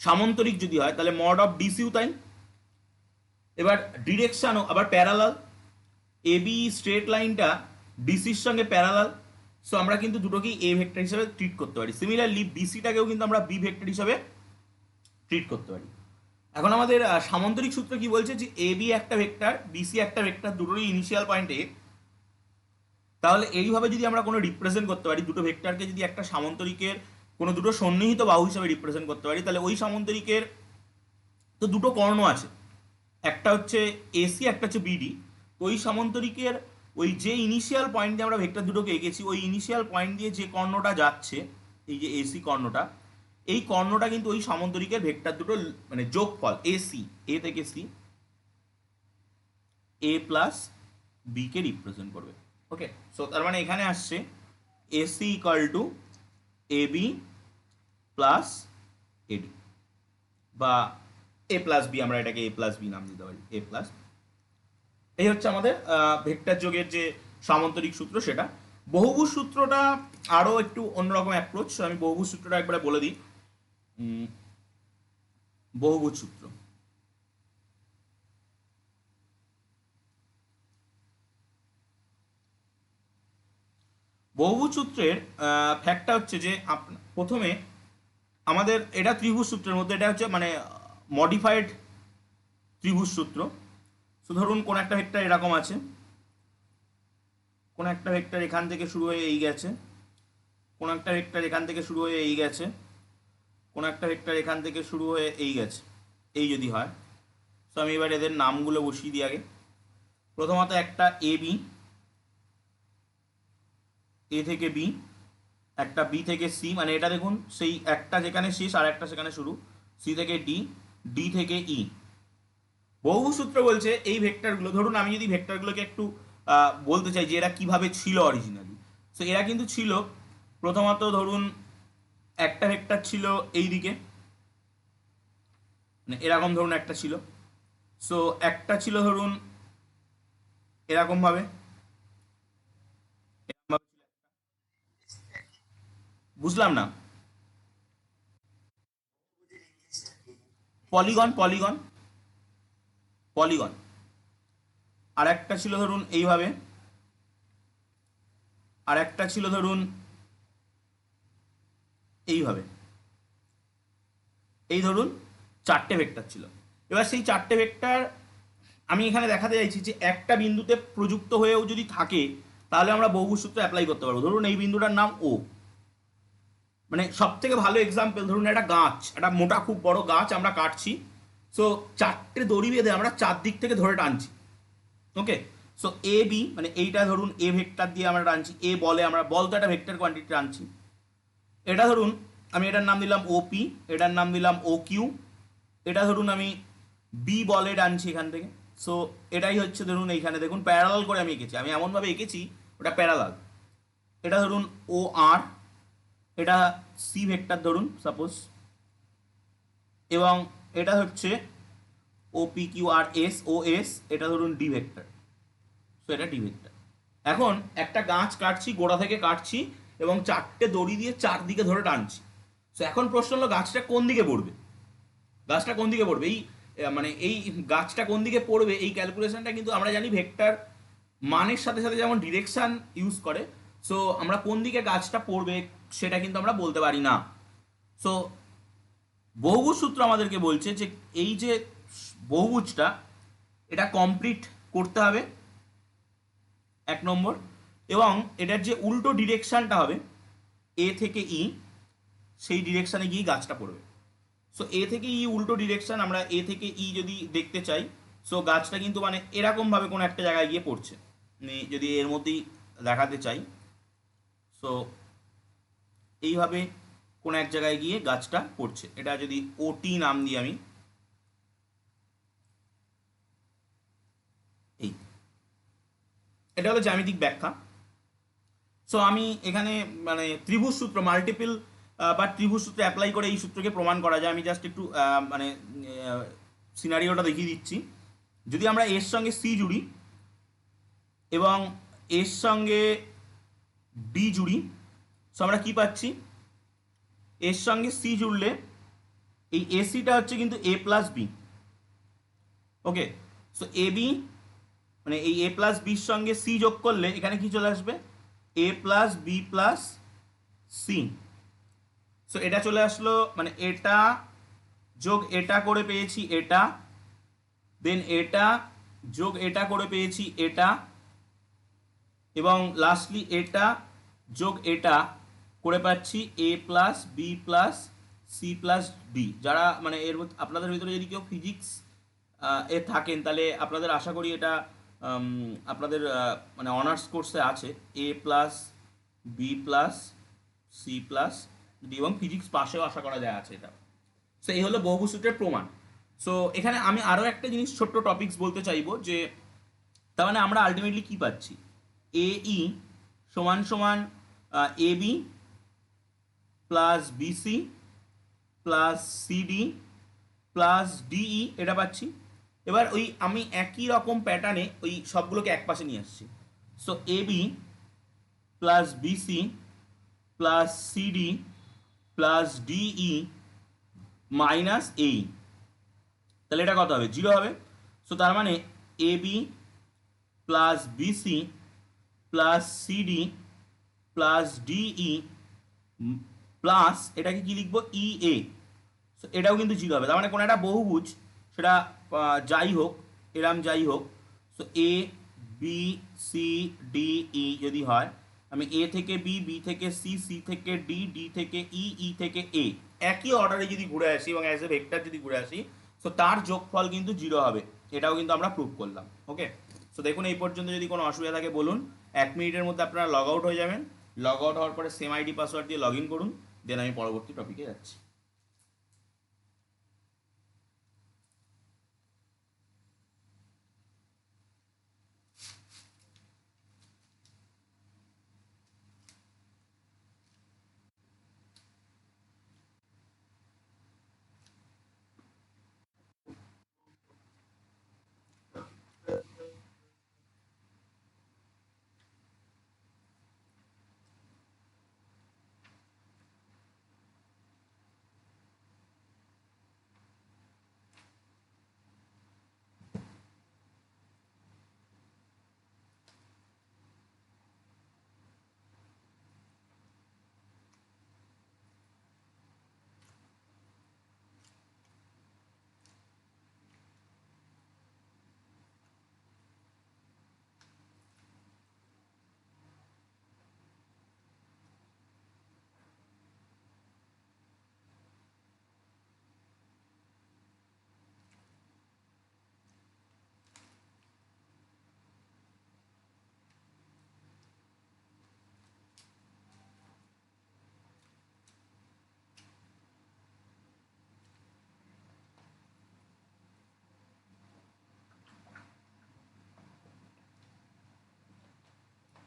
সামন্তরিক যদি হয় তাহলে মড অফ ডিসিউ তাই। এবার ডিরেকশানও আবার প্যারালাল, এবি স্ট্রেট লাইনটা ডিসির সঙ্গে প্যারালাল, সো আমরা কিন্তু দুটোকেই এ ভেক্টর হিসেবে ট্রিট করতে পারি। সিমিলারলি বিসিটাকেও কিন্তু আমরা বি ভেক্টর হিসেবে ট্রিট করতে পারি। এখন আমাদের সামন্তরিক সূত্র কি বলছে যে এ বি একটা ভেক্টর, বিসি একটা ভেক্টর, দুটোরই ইনিশিয়াল পয়েন্ট এ। তাহলে এইভাবে যদি আমরা কোনো রিপ্রেজেন্ট করতে পারি, দুটো ভেক্টরকে যদি একটা সামন্তরিকের কোনো দুটো সন্নিহিত বাহু হিসেবে রিপ্রেজেন্ট করতে পারি, তাহলে ওই সামন্তরিকের তো দুটো কর্ণ আছে, একটা হচ্ছে এসি একটা হচ্ছে বিডি। ওই সামন্তরিকের ওই যে ইনিশিয়াল পয়েন্ট দিয়ে আমরা ভেক্টর দুটোকে এঁকেছি, ওই ইনিশিয়াল পয়েন্ট দিয়ে যে কর্ণটা যাচ্ছে, এই যে এসি কর্ণটা, এই কর্ণটা কিন্তু ওই সামন্তরিকের ভেক্টর দুটো মানে যোগফল, এসি, এ থেকে সি, এ প্লাস বি কে রিপ্রেজেন্ট করবে। ওকে, সো তার মানে এখানে আসছে A C equal to A B plus A D, বা এ প্লাস বি, আমরা এটাকে এ প্লাস বি নাম দিতে পারি, এ প্লাস। এই হচ্ছে আমাদের ভেক্টর যোগের যে সামন্তরিক সূত্র সেটা। বহুভুজ সূত্রটা আরও একটু অন্যরকম অ্যাপ্রোচ, আমি বহুভুজ সূত্রটা একবারে বলে দিই। উম, বহুভুজ সূত্র, বহুভুজ সূত্রের ফ্যাক্টটা হচ্ছে যে প্রথমে আমাদের এটা ত্রিভুজ সূত্রের মধ্যে, এটা হচ্ছে মানে মডিফাইড ত্রিভুজ সূত্র। তো ধরুন কোন একটা ভেক্টর এরকম আছে, কোন একটা ভেক্টর এখান থেকে শুরু হয়ে এই গেছে, কোন একটা ভেক্টর এখান থেকে শুরু হয়ে এই গেছে, কোন একটা ভেক্টর এখান থেকে শুরু হয়ে এই গেছে, এই যদি হয়। তো আমি এবার এদের নামগুলো বসিয়ে দিই আগে। প্রথমত একটা এ বি, এ থেকে বি, একটা বি থেকে সি, মানে এটা দেখুন সেই একটা যেখানে শেষ আর একটা সেখানে শুরু, সি থেকে ডি, ডি থেকে ই। বহুভুজ সূত্র বলছে এই ভেক্টরগুলো, ধরুন আমি যদি ভেক্টরগুলোকে একটু বলতে চাই যে এরা কিভাবে ছিল অরিজিনালি, তো এরা কিন্তু ছিল, প্রথমত ধরুন একটা ভেক্টর ছিল এই দিকে, মানে এরকম ধরুন একটা ছিল। সো একটা ছিল ধরুন এরকম ভাবে, বুঝলাম না। Polygon, polygon, polygon. আর একটা ছিল ধরুন এইভাবে, আর একটা ছিল ধরুন এইভাবে, এই ধরুন চারটে ভেক্টর ছিল। এবার সেই চারটে ভেক্টর আমি এখানে দেখাতে চাইছি যে একটা বিন্দুতে প্রযুক্ত হয়েও যদি থাকে তাহলে আমরা বহুভুজ সূত্র অ্যাপ্লাই করতে পারবো। ধরুন এই বিন্দুটার নাম ও, মানে সব থেকে ভালো এক্সাম্পল ধরুন একটা গাছ, একটা মোটা খুব বড় গাছ আমরা কাটছি। সো চারটে দড়ি বেঁধে আমরা চারদিক থেকে ধরে টানছি। ওকে, সো এ বি মানে এইটা ধরুন এ ভেক্টর দিয়ে আমরা টানছি, এ বলে আমরা বল তো একটা ভেক্টর কোয়ান্টিটি টানছি। এটা ধরুন আমি এটার নাম দিলাম ওপি, এটার নাম দিলাম ও কিউ, এটা ধরুন আমি বি বলে টানছি এখান থেকে। সো এটাই হচ্ছে ধরুন এইখানে দেখুন প্যারালাল করে আমি এঁকেছি, আমি এমনভাবে এঁকেছি ওটা প্যারালাল। এটা ধরুন ও আর, এটা সি ভেক্টর ধরুন সাপোজ, এবং এটা হচ্ছে O P Q R S ও এস, এটা ধরুন ডি ভেক্টর। সো এটা ডি ভেক্টর। এখন একটা গাছ কাটছি, গোড়া থেকে কাটছি এবং চারটে দড়ি দিয়ে চারদিকে ধরে টানছি। সো এখন প্রশ্ন হলো গাছটা কোন দিকে পড়বে, গাছটা কোন দিকে পড়বে, এই মানে এই গাছটা কোন দিকে পড়বে এই ক্যালকুলেশনটা কিন্তু আমরা জানি ভেক্টর মানের সাথে সাথে যেমন ডিরেকশন ইউজ করে। সো আমরা কোন দিকে গাছটা পড়বে সেটা কিন্তু আমরা বলতে পারি না। সো বহুভুজ সূত্র আমাদেরকে বলছে যে এই যে বহুভুজটা এটা কমপ্লিট করতে হবে এক নম্বর, এবং এটার যে উল্টো ডিরেকশনটা হবে এ থেকে ই, সেই ডিরেকশনে গিয়ে গাছটা পড়বে। সো এ থেকে ই উল্টো ডিরেকশন, আমরা এ থেকে ই যদি দেখতে চাই, সো গাছটা কিন্তু মানে এরকমভাবে কোনো একটা জায়গায় গিয়ে পড়ছে, মানে যদি এর মধ্যেই দেখাতে চাই, সো এইভাবে কোনো এক জায়গায় গিয়ে গাছটা পড়ছে। এটা যদি ওটি নাম দিই আমি, এই এটা হলো জ্যামিতিক ব্যাখ্যা। সো আমি এখানে মানে ত্রিভুজ সূত্র মাল্টিপল বা ত্রিভুজ সূত্র অ্যাপ্লাই করে এই সূত্রকে প্রমাণ করা যায়। আমি জাস্ট একটু মানে সিনারিওটা দেখিয়ে দিচ্ছি। যদি আমরা এর সঙ্গে সি জুড়ি এবং এর সঙ্গে ডি জুড়ি, সো আমরা কি পাচ্ছি, এর সঙ্গে সি জুড়লে এই এসিটা হচ্ছে কিন্তু এ plus B. Okay, so A B মানে এই এ প্লাস বির সঙ্গে সি যোগ করলে এখানে কি চলে আসবে, A plus B plus C. So এটা চলে আসলো, মানে এটা যোগ এটা করে পেয়েছি এটা, দেন এটা যোগ এটা করে পেয়েছি এটা, এবং লাস্টলি এটা যোগ এটা করে পাচ্ছি A plus B plus C plus D. যারা মানে আপনাদের ভিতরে যদি কেউ ফিজিক্স এ থাকেন তাহলে আপনাদের আশা করি এটা আপনাদের মানে অনার্স কোর্সে আছে, A plus B plus C plus D, এবং ফিজিক্স পাশেও আশা করা যায় আছে এটা। সো এই হলো বহুভুজ সূত্রের প্রমাণ। সো এখানে আমি আরও একটা জিনিস ছোট্ট টপিকস বলতে চাইবো, যে তার মানে আমরা আলটিমেটলি কি পাচ্ছি, এ ই সমান সমান A B plus B C plus C D plus D E, এটা পাচ্ছি। এবার ওই আমি একই রকম প্যাটার্নে ওই সবগুলোকে এক পাশে নিয়ে আসছি। So A B plus B C plus C D plus D E minus এই, তাহলে এটা কত হবে, জিরো হবে। সো তার মানে A B plus B C plus C D plus D E plus এটাকে কি লিখবো, ই এ। সো এটাও কিন্তু জিরো হবে। তার মানে কোনো একটা বহুভুজ সেটা যাই হোক, এরম যাই হোক, so A B C D E যদি হয়, আমি এ থেকে বি, বি থেকে সি, সি থেকে ডি, ডি থেকে ই, ই থেকে এ, একই অর্ডারে যদি ঘুরে আসি এবং অ্যাজ এ ভেক্টর যদি ঘুরে আসি, সো তার যোগফল কিন্তু জিরো হবে। এটাও কিন্তু আমরা প্রুভ করলাম। ওকে, সো দেখুন এই পর্যন্ত যদি কোনো অসুবিধা থাকে বলুন। 1 মিনিটের মধ্যে আপনারা লগ আউট হয়ে যাবেন। লগ আউট হওয়ার পরে সেম আইডি পাসওয়ার্ড দিয়ে লগ ইন করুন, দেন আমি পরবর্তী টপিকে যাচ্ছি।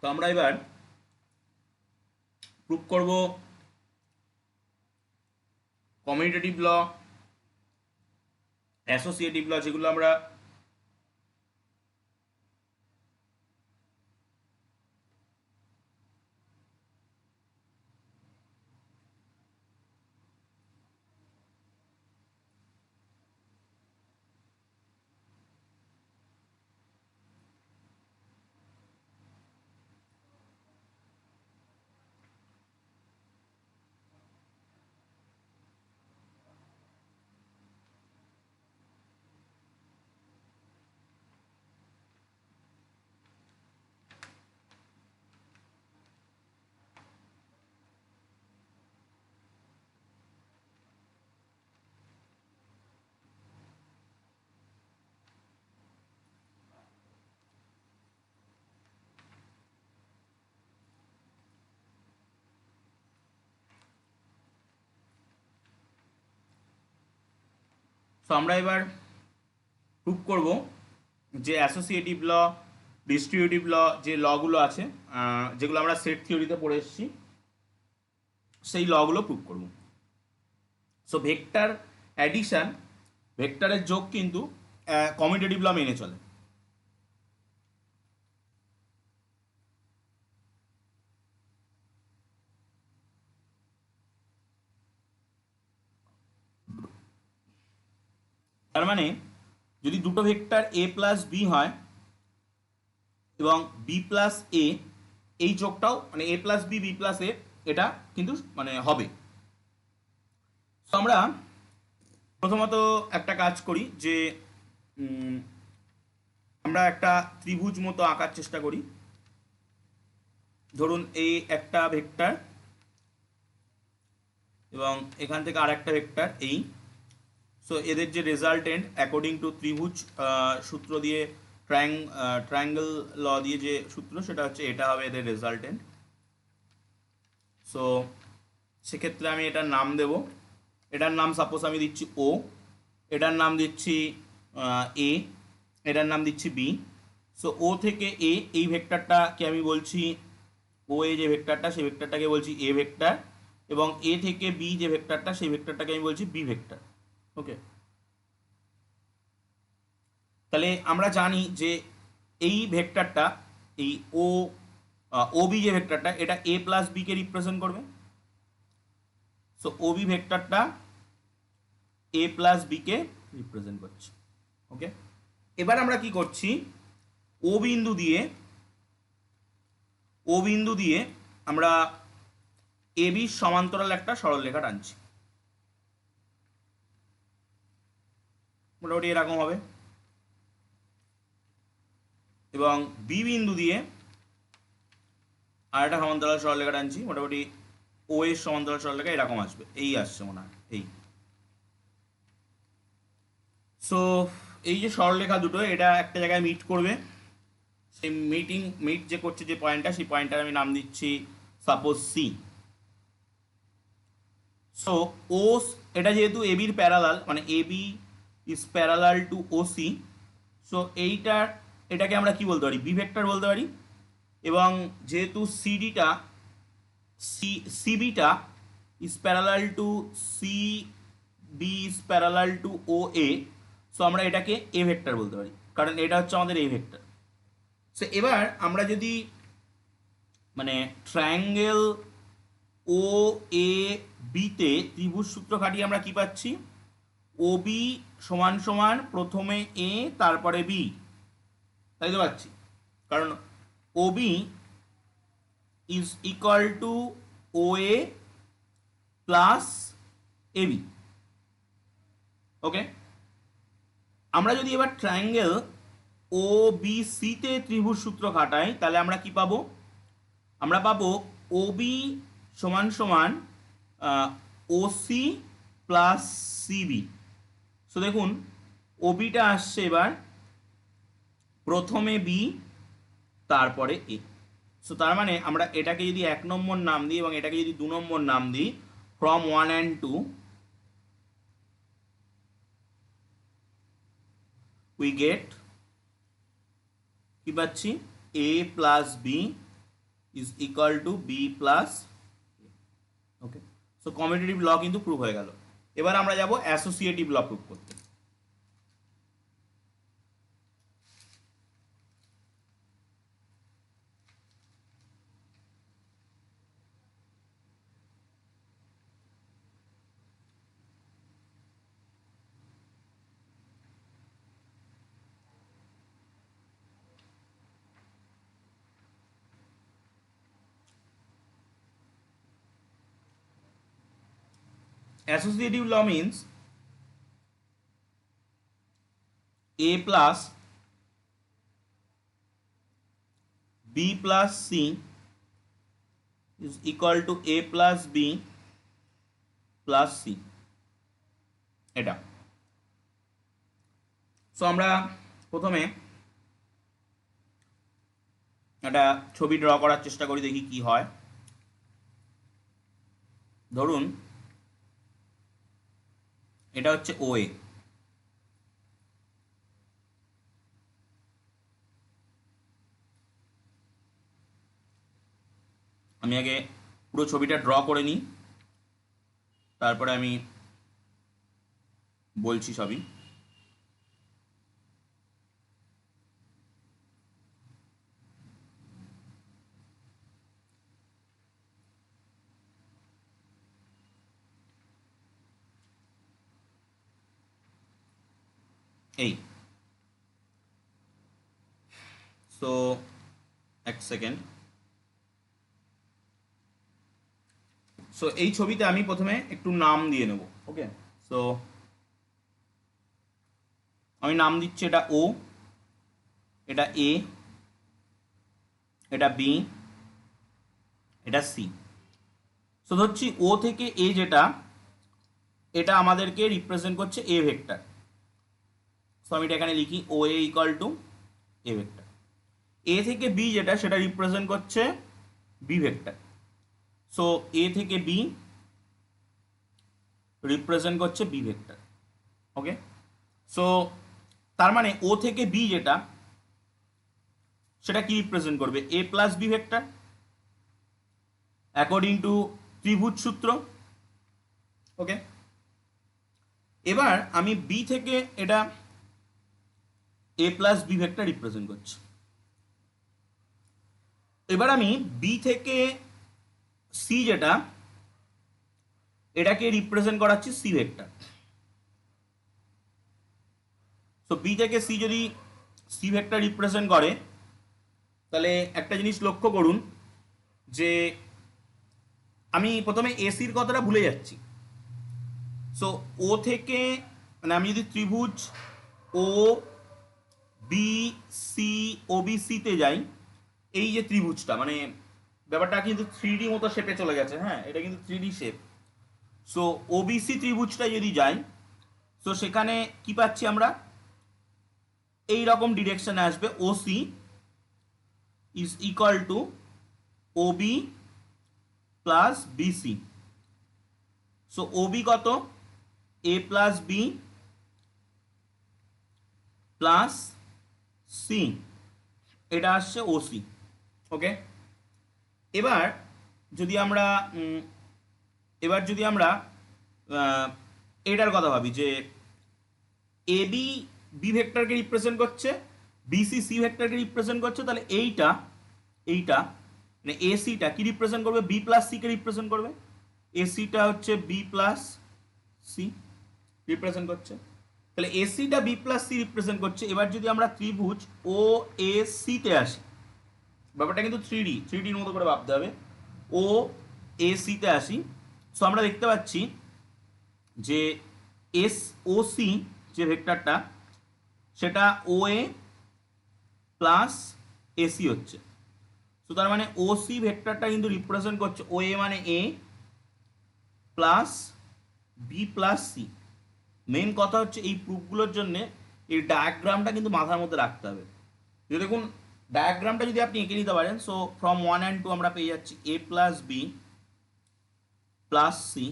তো আমরা এবার প্রুভ করব কমিউটেটিভ ল, অ্যাসোসিয়েটিভ ল, যেগুলো আমরা এবার প্রুভ করব যে অ্যাসোসিয়েটিভ ল, ডিস্ট্রিবিউটিভ ল, যে লগুলো আছে যেগুলো আমরা সেট থিওরিতে পড়ে এসেছি, সেই লগুলো প্রুভ করব। সো ভেক্টর অ্যাডিশন, ভেক্টরের যোগ কিন্তু কমিউটেটিভ ল মেনে চলে। তার মানে যদি দুটো ভেক্টর এ প্লাস বি হয় এবং বি প্লাস এ, এই যোগটাও মানে A plus B, B plus এ, এটা কিন্তু মানে হবে। তো আমরা প্রথমত একটা কাজ করি যে আমরা একটা ত্রিভুজ মতো আঁকার চেষ্টা করি। ধরুন এই একটা ভেক্টর এবং এখান থেকে আর একটা ভেক্টর এই। সো এদের যে রেজাল্টেন্ট অ্যাকর্ডিং টু ত্রিভুজ সূত্র দিয়ে, ট্রায়াঙ্গেল ল দিয়ে যে সূত্র, সেটা হচ্ছে এটা হবে এদের রেজাল্টেন্ট। সো সেক্ষেত্রে আমি এটার নাম দেব, এটার নাম সাপোজ আমি দিচ্ছি ও, এটার নাম দিচ্ছি এ, এটার নাম দিচ্ছি বি। সো ও থেকে এ এই ভেক্টরটাকে আমি বলছি ও, এ যে ভেক্টরটা সেই ভেক্টরটাকে বলছি এ ভেক্টর, এবং এ থেকে বি যে ভেক্টরটা সেই ভেক্টরটাকে আমি বলছি বি ভেক্টর। ওকে, তাহলে আমরা জানি যে এই ভেক্টরটা, এই ও ও বি যে ভেক্টরটা, এটা এ প্লাস বি কে রিপ্রেজেন্ট করবে। সো ও বি ভেক্টরটা এ প্লাস বি কে রিপ্রেজেন্ট করছে। ওকে, এবার আমরা কি করছি, ও বিন্দু দিয়ে, ও বিন্দু দিয়ে আমরা এ বির সমান্তরাল একটা সরলরেখা টানছি। মোটামুটি এরকম হবে। এবং বি বিন্দু দিয়ে আর একটা সমান্তরাল সরলরেখা টানছি, মোটামুটি ও এর সমান্তরাল সরলরেখা এরকম আসবে, এই আসছে মনে হয় এই। সো এই যে সরলরেখা দুটো, এটা একটা জায়গায় মিট করবে। সেই মিট যে করছে যে পয়েন্টটা, সেই পয়েন্টটার আমি নাম দিচ্ছি সাপোজ সি। সো ও, এটা যেহেতু এ বির প্যারালাল, মানে A B is parallel to O C, so এটাকে আমরা কি বলতে পারি, বি ভেক্টর বলতে পারি। এবং যেহেতু সিডিটা, সিবিটা is parallel to C, B is parallel to O A, so আমরা এটাকে এ ভেক্টর বলতে পারি, কারণ এটা হচ্ছে আমাদের এ ভেক্টর। সো এবার আমরা যদি মানে ট্রায়াঙ্গেল ও এ বিতে ত্রিভুজ সূত্র খাটিয়ে আমরা কি পাচ্ছি, ও বি সমান সমান প্রথমে এ তারপরে বি, তাই তো পাচ্ছি, কারণ O B is equal to O A plus A B. Okay, আমরা যদি এবার ট্রায়াঙ্গেল ও বি সিতে ত্রিভুজ সূত্র খাটাই, তাহলে আমরা কি পাবো, আমরা পাবো ও বি সমান সমান ও সি প্লাস সিবি। সো দেখুন ওবিটা আসছে এবার প্রথমে বি তারপরে এ। সো তার মানে আমরা এটাকে যদি 1 নম্বর নাম দিই এবং এটাকে যদি 2 নম্বর নাম দিই, ফ্রম 1 and 2 উই গেট কি পাচ্ছি, A plus B is equal to B plus. Okay, so commutative law কিন্তু প্রুভ হয়ে গেল। এবার আমরা যাব অ্যাসোসিয়েটিভ ল প্রুভ করতে। Associative law means A plus B plus C is equal to A plus B plus C, এটা। So আমরা প্রথমে একটা ছবি ড্র করার চেষ্টা করি, দেখি কি হয়। ধরুন এটা হচ্ছে OA, আমি আগে পুরো ছবিটা ড্র করে নিই, তারপরে আমি বলছি সবই। এই সো এক সেকেন্ড। সো এই ছবিতে আমি প্রথমে একটু নাম দিয়ে নেব। ওকে, সো আমি নাম দিচ্ছি, এটা ও, এটা এ, এটা বি, এটা সি। সো ধরছি ও থেকে এ যেটা, এটা আমাদেরকে রিপ্রেজেন্ট করছে এ ভেক্টর। সো আমি এটা এখানে লিখি ও এ ইকুয়াল টু এ ভেক্টর। এ থেকে বি যেটা, সেটা রিপ্রেজেন্ট করছে বি ভেক্টর। সো এ থেকে বি রিপ্রেজেন্ট করছে বি ভেক্টর। ওকে, সো তার মানে ও থেকে বি যেটা, সেটা কি রিপ্রেজেন্ট করবে? A plus B vector according to ত্রিভুজ সূত্র। ওকে, এবার আমি বি থেকে এটা A plus B vector represent করছি। এবার আমি বি থেকে সি যেটা, এটাকে রিপ্রেজেন্ট করাচ্ছি সি ভেক্টর। সো বি থেকে সি যদি সি ভেক্টর রিপ্রেজেন্ট করে, তাহলে একটা জিনিস লক্ষ্য করুন যে আমি প্রথমে এসির কথাটা ভুলে যাচ্ছি। সো ও থেকে, মানে আমি যদি ত্রিভুজ ও বি সি ও বি সিতে যাই, এই যে ত্রিভুজটা, মানে ব্যাপারটা কিন্তু 3D মতো শেপে চলে গেছে। হ্যাঁ, এটা কিন্তু 3D শেপ। সো ওবিসি ত্রিভুজটা যদি যাই, সো সেখানে কি পাচ্ছি আমরা? এই রকম ডিরেকশনে আসবে, OC is equal to OB plus BC. So OB কত? A plus B plus C, এটা আসছে ওসি। ওকে, এবার যদি আমরা এটার কথা ভাবি যে এ বি বি ভেক্টরকে রিপ্রেজেন্ট করছে, বিসি সি ভেক্টরকে রিপ্রেজেন্ট করছে, তাহলে এইটা মানে এসিটা কি রিপ্রেজেন্ট করবে? B plus C K represent করবে। এসিটা হচ্ছে বি প্লাস সি রিপ্রেজেন্ট করছে, তাহলে এসিটা বি প্লাস সি রিপ্রেজেন্ট করছে। এবার যদি আমরা ত্রিভুজ ও এ সিতে আসি, ব্যাপারটা কিন্তু থ্রি ডির মতো করে ভাবতে হবে। ও এ সিতে আসি, সো আমরা দেখতে পাচ্ছি যে এস ও সি যে ভেক্টরটা, সেটা ও এ প্লাস এসি হচ্ছে। সো তার মানে ও সি ভেক্টরটা কিন্তু রিপ্রেজেন্ট করছে ও এ মানে A plus B plus C. Main কথা হচ্ছে এই প্রুফগুলোর জন্য এই ডায়াগ্রামটা কিন্তু মাথার মধ্যে রাখতে হবে। যে দেখুন, ডায়াগ্রামটা যদি আপনি এঁকে নিতে পারেন, সো ফ্রম 1 and 2 আমরা পেয়ে যাচ্ছি এ plus B plus C,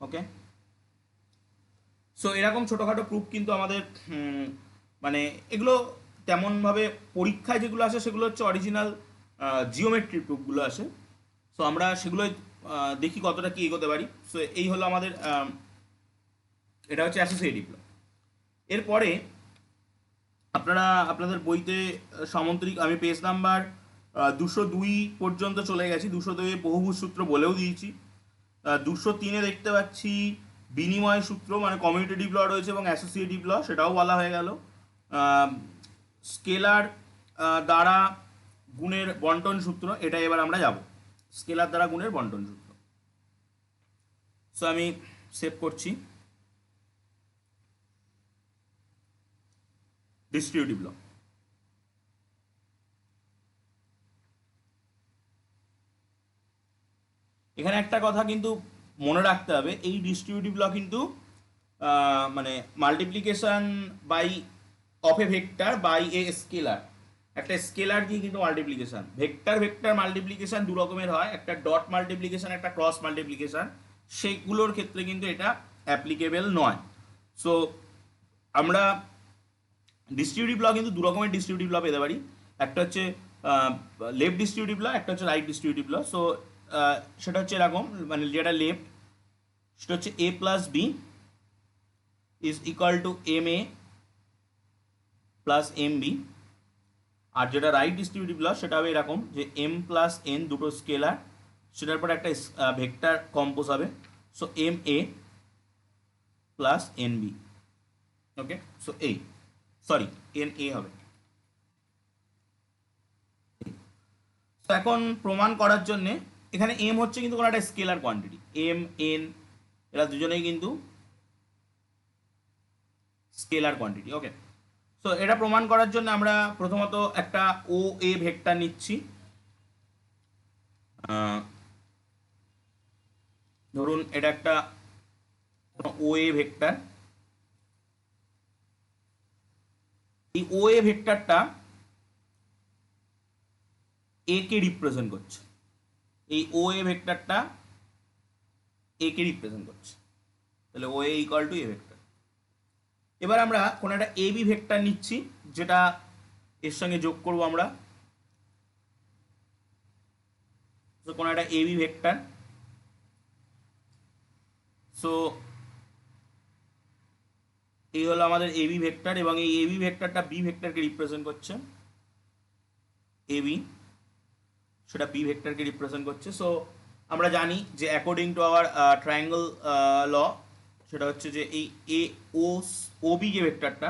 okay. So এরকম ছোটোখাটো প্রুফ কিন্তু আমাদের মানে এগুলো তেমনভাবে পরীক্ষায় যেগুলো আসে সেগুলো হচ্ছে অরিজিনাল জিওমেট্রি প্রুফগুলো আসে। সো আমরা সেগুলোই দেখি কতটা কি এগোতে পারি। সো এই হলো আমাদের এটা হচ্ছে অ্যাসোসিয়েটিভ ল। এরপরে আপনারা আপনাদের বইতে সামুদ্রিক, আমি পেজ নাম্বার 202 পর্যন্ত চলে গেছি। 202 বহুভুজ সূত্র বলেও দিয়েছি। 203-এ দেখতে পাচ্ছি বিনিময় সূত্র মানে কমিউটেটিভ ল রয়েছে এবং অ্যাসোসিয়েটিভ ল, সেটাও বলা হয়ে গেল। স্কেলার দ্বারা গুণের বন্টন সূত্র, এটা এবার আমরা যাব। স্কেলার দ্বারা গুণের বন্টন সূত্র। সো আমি সেভ করছি। ডিস্ট্রিবিউটিভ ল, এখানে একটা কথা কিন্তু মনে রাখতে হবে, এই ডিস্ট্রিবিউটিভ ল কিন্তু মানে multiplication by of a vector by a scalar, একটা স্কেলার দিয়ে কিন্তু মাল্টিপ্লিকেশন, ভেক্টর ভেক্টর মাল্টিপ্লিকেশন দু রকমের হয়, একটা ডট মাল্টিপ্লিকেশন, একটা ক্রস মাল্টিপ্লিকেশন। সেগুলোর ক্ষেত্রে কিন্তু এটা অ্যাপ্লিকেবল নয়। সো আমরা ডিস্ট্রিবিউটিভ ল কিন্তু দু রকমের ডিস্ট্রিবিউটিভ ল পেতে পারি, একটা হচ্ছে লেফট ডিস্ট্রিবিউটিভ ল, একটা হচ্ছে রাইট ডিস্ট্রিবিউটিভ ল। সো সেটা হচ্ছে এরকম, মানে যেটা লেফট সেটা হচ্ছে a plus B is equal to M A plus M B. আর যেটা রাইট ডিস্ট্রিবিউটিভ ল সেটা হবে এরকম যে এম প্লাস এন দুটো স্কেলার, সেটার পর একটা ভেক্টর কম্পোজ হবে। So M A plus N B. Okay, so এই সরি এন এ হবে। তো এখন প্রমাণ করার জন্য এখানে এম হচ্ছে কিন্তু কোনো একটা স্কেলার কোয়ান্টিটি, এম এন এরা দুজনেই কিন্তু স্কেলার কোয়ান্টিটি। ওকে, সো এটা প্রমাণ করার জন্য আমরা প্রথমত একটা ও এ ভেক্টর নিচ্ছি। ধরুন এটা একটা ও এ ভেক্টর। এই ও এ ভেক্টরটা এ কে রিপ্রেজেন্ট করছে, এই ও এ ভেক্টরটা এ কে রিপ্রেজেন্ট করছে, তাহলে ও এ ইকুয়াল টু এ ভেক্টর। এবার আমরা কোনো একটা এ বি ভেক্টর নিচ্ছি, যেটা এর সঙ্গে যোগ করব আমরা। তো কোনো একটা এ বি ভেক্টর, সো এই হলো আমাদের এ বি ভেক্টর, এবং এই এ বি ভেক্টরটা বি ভেক্টরকে রিপ্রেজেন্ট করছে, এ বি সেটা বি ভেক্টরকে রিপ্রেজেন্ট করছে। সো আমরা জানি যে অ্যাকর্ডিং টু আওয়ার ট্রায়াঙ্গেল ল, সেটা হচ্ছে যে এই এ ও ও বি যে ভেক্টরটা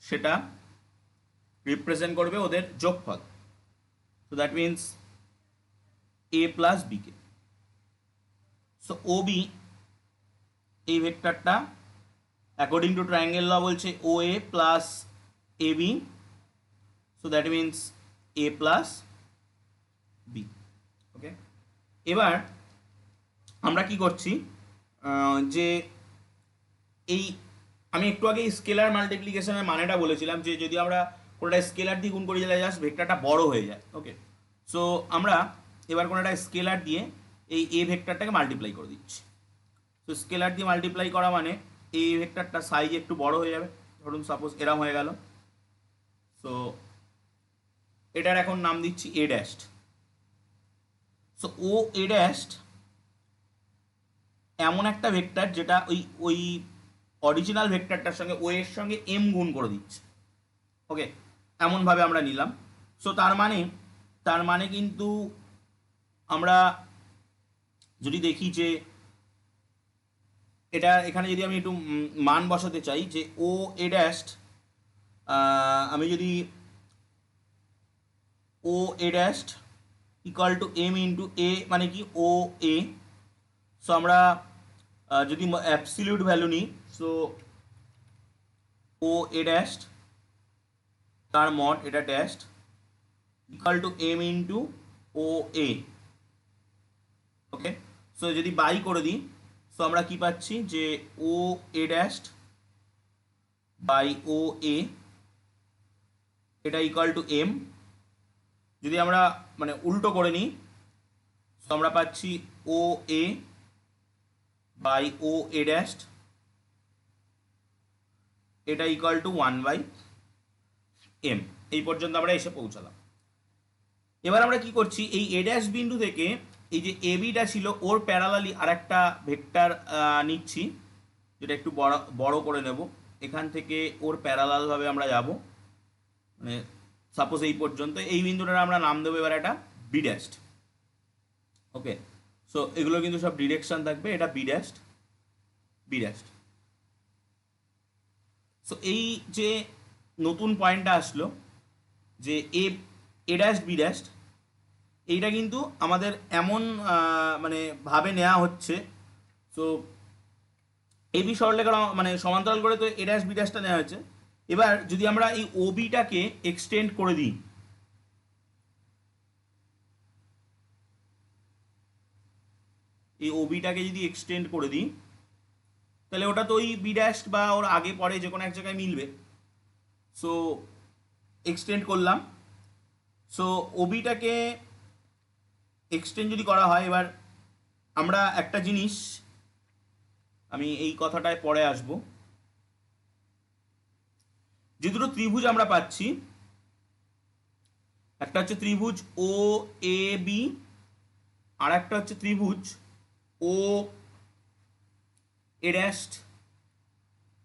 সেটা রিপ্রেজেন্ট করবে ওদের যোগফল। So that means A plus B কে। সো ও বি এই ভেক্টরটা অ্যাকর্ডিং টু ট্রায়াঙ্গেল ল বলছে O A plus A B, so that means A plus B. Okay, এবার আমরা কি করছি যে এই আমি একটু আগে স্কেলার মাল্টিপ্লিকেশনের মানেটা বলেছিলাম যে যদি আমরা কোনোটা স্কেলার দিয়ে গুণ করি তাহলে জাস্ট ভেক্টরটা বড় হয়ে যায়। ওকে, সো আমরা এবার কোনো একটা স্কেলার দিয়ে এই এ ভেক্টরটাকে মাল্টিপ্লাই করে দিচ্ছি। তো স্কেলার দিয়ে মাল্টিপ্লাই করা মানে এই ভেক্টরটা সাইজ একটু বড় হয়ে যাবে। ধরুন সাপোজ এরম হয়ে গেল। সো এটার এখন নাম দিচ্ছি এ dashed. So O A dashed এমন একটা ভেক্টর যেটা ওই ওই অরিজিনাল ভেক্টরটার সঙ্গে ও এর সঙ্গে এম গুণ করে দিচ্ছে। ওকে, এমনভাবে আমরা নিলাম। সো তার মানে কিন্তু আমরা যদি দেখি যে এটা এখানে যদি আমি একটু মান বসাতে চাই যে ও এ ড্যাশড, আমি যদি O A dashed equal to M into A মানে কি ও এ। সো আমরা যদি অ্যাবসলিউট ভ্যালু নিই, সো ও এ ড্যাশড তার মড এটা dashed equal to M into O A. Okay, so যদি বাই করে দিই, সো আমরা কি পাচ্ছি যে ও এ ড্যাশড বাই ও এ এটা ইকুয়াল টু এম। যদি আমরা মানে উল্টো করে নিই, সো আমরা পাচ্ছি ও এ বাই ও এ ড্যাশড এটা ইকুয়াল টু 1/m। এই পর্যন্ত আমরা এসে পৌঁছালাম। এবার আমরা কি করছি, এই এ ড্যাশ বিন্দু থেকে এই যে এ বিটা ছিল ওর প্যারালালি আর একটা ভেক্টর নিচ্ছি, যেটা একটু বড় বড় করে নেব। এখান থেকে ওর প্যারালাল ভাবে আমরা যাব, মানে সাপোজ এই পর্যন্ত, এই বিন্দুটার আমরা নাম দেবো এবার একটা বি ড্যাশড। ওকে, সো এগুলো কিন্তু সব ডিরেকশন থাকবে, এটা B dashed, B dashed. So এই যে নতুন পয়েন্টটা আসলো যে এ ড্যাশ বি ড্যাশ, এইটা কিন্তু আমাদের এমন মানে ভাবে নেওয়া হচ্ছে। সো এ বি সরলরেখার মানে সমান্তরাল করে তো এ ড্যাশ বি ড্যাশটা নেওয়া হয়েছে। এবার যদি আমরা এই ও বিটাকে এক্সটেন্ড করে দিই, এই ও বিটাকে যদি এক্সটেন্ড করে দিই, তাহলে ওটা তো ওই বি ড্যাশ বা ওর আগে পরে যে কোনো এক জায়গায় মিলবে। সো এক্সটেন্ড করলাম। সো ওবিটাকে এক্সটেন্ড যদি করা হয়, এবার আমরা একটা জিনিস, আমি এই কথাটায় পরে আসব, যে দুটো ত্রিভুজ আমরা পাচ্ছি, একটা হচ্ছে ত্রিভুজ ও এ বি, আর একটা হচ্ছে ত্রিভুজ O A dashed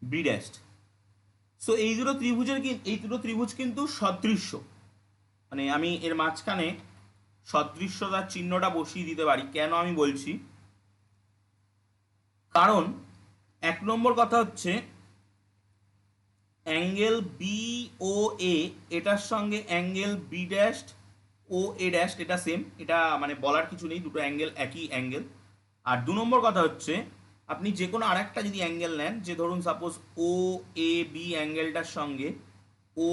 B dashed. So এই দুটো ত্রিভুজ কিন্তু সদৃশ্য, মানে আমি এর মাঝখানে সদৃশ্যতার চিহ্নটা বসিয়ে দিতে পারি। কেন আমি বলছি, কারণ এক নম্বর কথা হচ্ছে অ্যাঙ্গেল বি ও এ, এটার সঙ্গে angle B dashed O A dashed এটা সেম, এটা মানে বলার কিছু নেই, দুটো অ্যাঙ্গেল একই অ্যাঙ্গেল। আর দু নম্বর কথা হচ্ছে আপনি যে কোনো আরেকটা যদি অ্যাঙ্গেল নেন, যে ধরুন সাপোজ ও এ বি অ্যাঙ্গেলটার সঙ্গে ও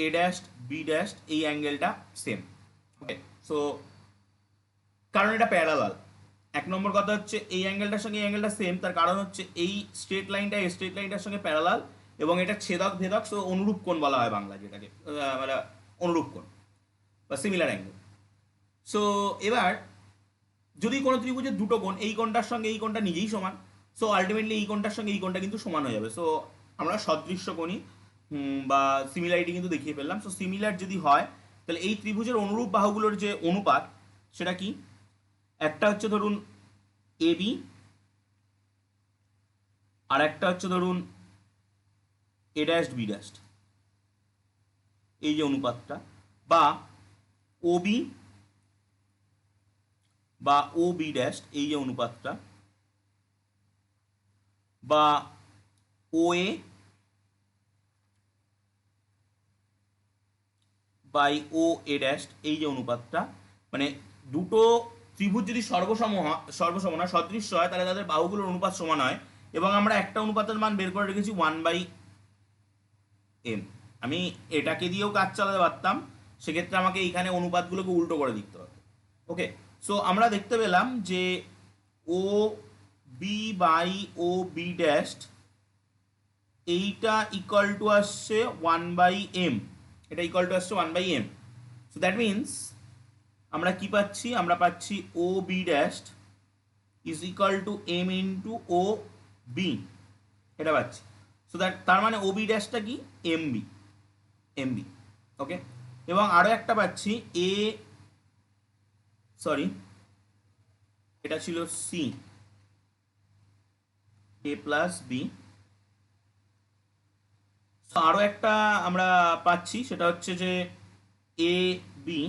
এ ড্যাশড বি ড্যাশড এই অ্যাঙ্গেলটা সেম। ওকে, সো কারণ এটা প্যারালাল। এক নম্বর কথা হচ্ছে এই অ্যাঙ্গেলটার সঙ্গে এই অ্যাঙ্গেলটা সেম, তার কারণ হচ্ছে এই স্ট্রেট লাইনটা এই স্ট্রেট লাইনটার সঙ্গে প্যারালাল, এবং এটা ছেদক ভেদক, সো অনুরূপ কোণ বলা হয় বাংলা যেটাকে, মানে অনুরূপ কোণ বা সিমিলার অ্যাঙ্গেল। সো এবার যদি কোনো ত্রিভুজের দুটো কোণ, এই কোণটার সঙ্গে এই কোণটা নিজেই সমান, সো আলটিমেটলি এই কোণটার সঙ্গে এই কোণটা কিন্তু সমান হয়ে যাবে। সো আমরা সদৃশ্য কোণই বা সিমিলারিটি কিন্তু দেখিয়ে ফেললাম। সো সিমিলার যদি হয়, তাহলে এই ত্রিভুজের অনুরূপ বাহুগুলোর যে অনুপাত সেটা কি, একটা হচ্ছে ধরুন এ বি, আর একটা হচ্ছে ধরুন এ ড্যাশ বি ড্যাশ, এই যে অনুপাতটা, বা ও বি বা ও বি ড্যাশ এই যে অনুপাতটা, বা ও এ বাই ও এ ড্যাশ এই যে অনুপাতটা। মানে দুটো ত্রিভুজ যদি সর্বসম না সদৃশ্য হয়, তাহলে তাদের বাহুগুলোর অনুপাত সমান হয়, এবং আমরা একটা অনুপাতের মান বের করে রেখেছি 1/m। আমি এটাকে দিয়েও কাজ চালাতে পারতাম, সেক্ষেত্রে আমাকে এইখানে অনুপাতগুলোকে উল্টো করে দিতে হবে। ওকে, সো আমরা দেখতে পেলাম যে O B by O B dash এইটা ইকুয়াল টু আসছে 1/m, এটা ইকুয়াল টু আসছে 1/m। সো দ্যাট মিনস আমরা কি পাচ্ছি, আমরা পাচ্ছি O B dash is equal to M into O B, এটা পাচ্ছি। সো দ্যাট তার মানে ও বি ড্যাশটা কি, এম বি, এম বি। ওকে, এবং আরও একটা পাচ্ছি এ, সরি এটা ছিল সি, এ প্লাস বি। আরও একটা আমরা পাচ্ছি, সেটা হচ্ছে যে A B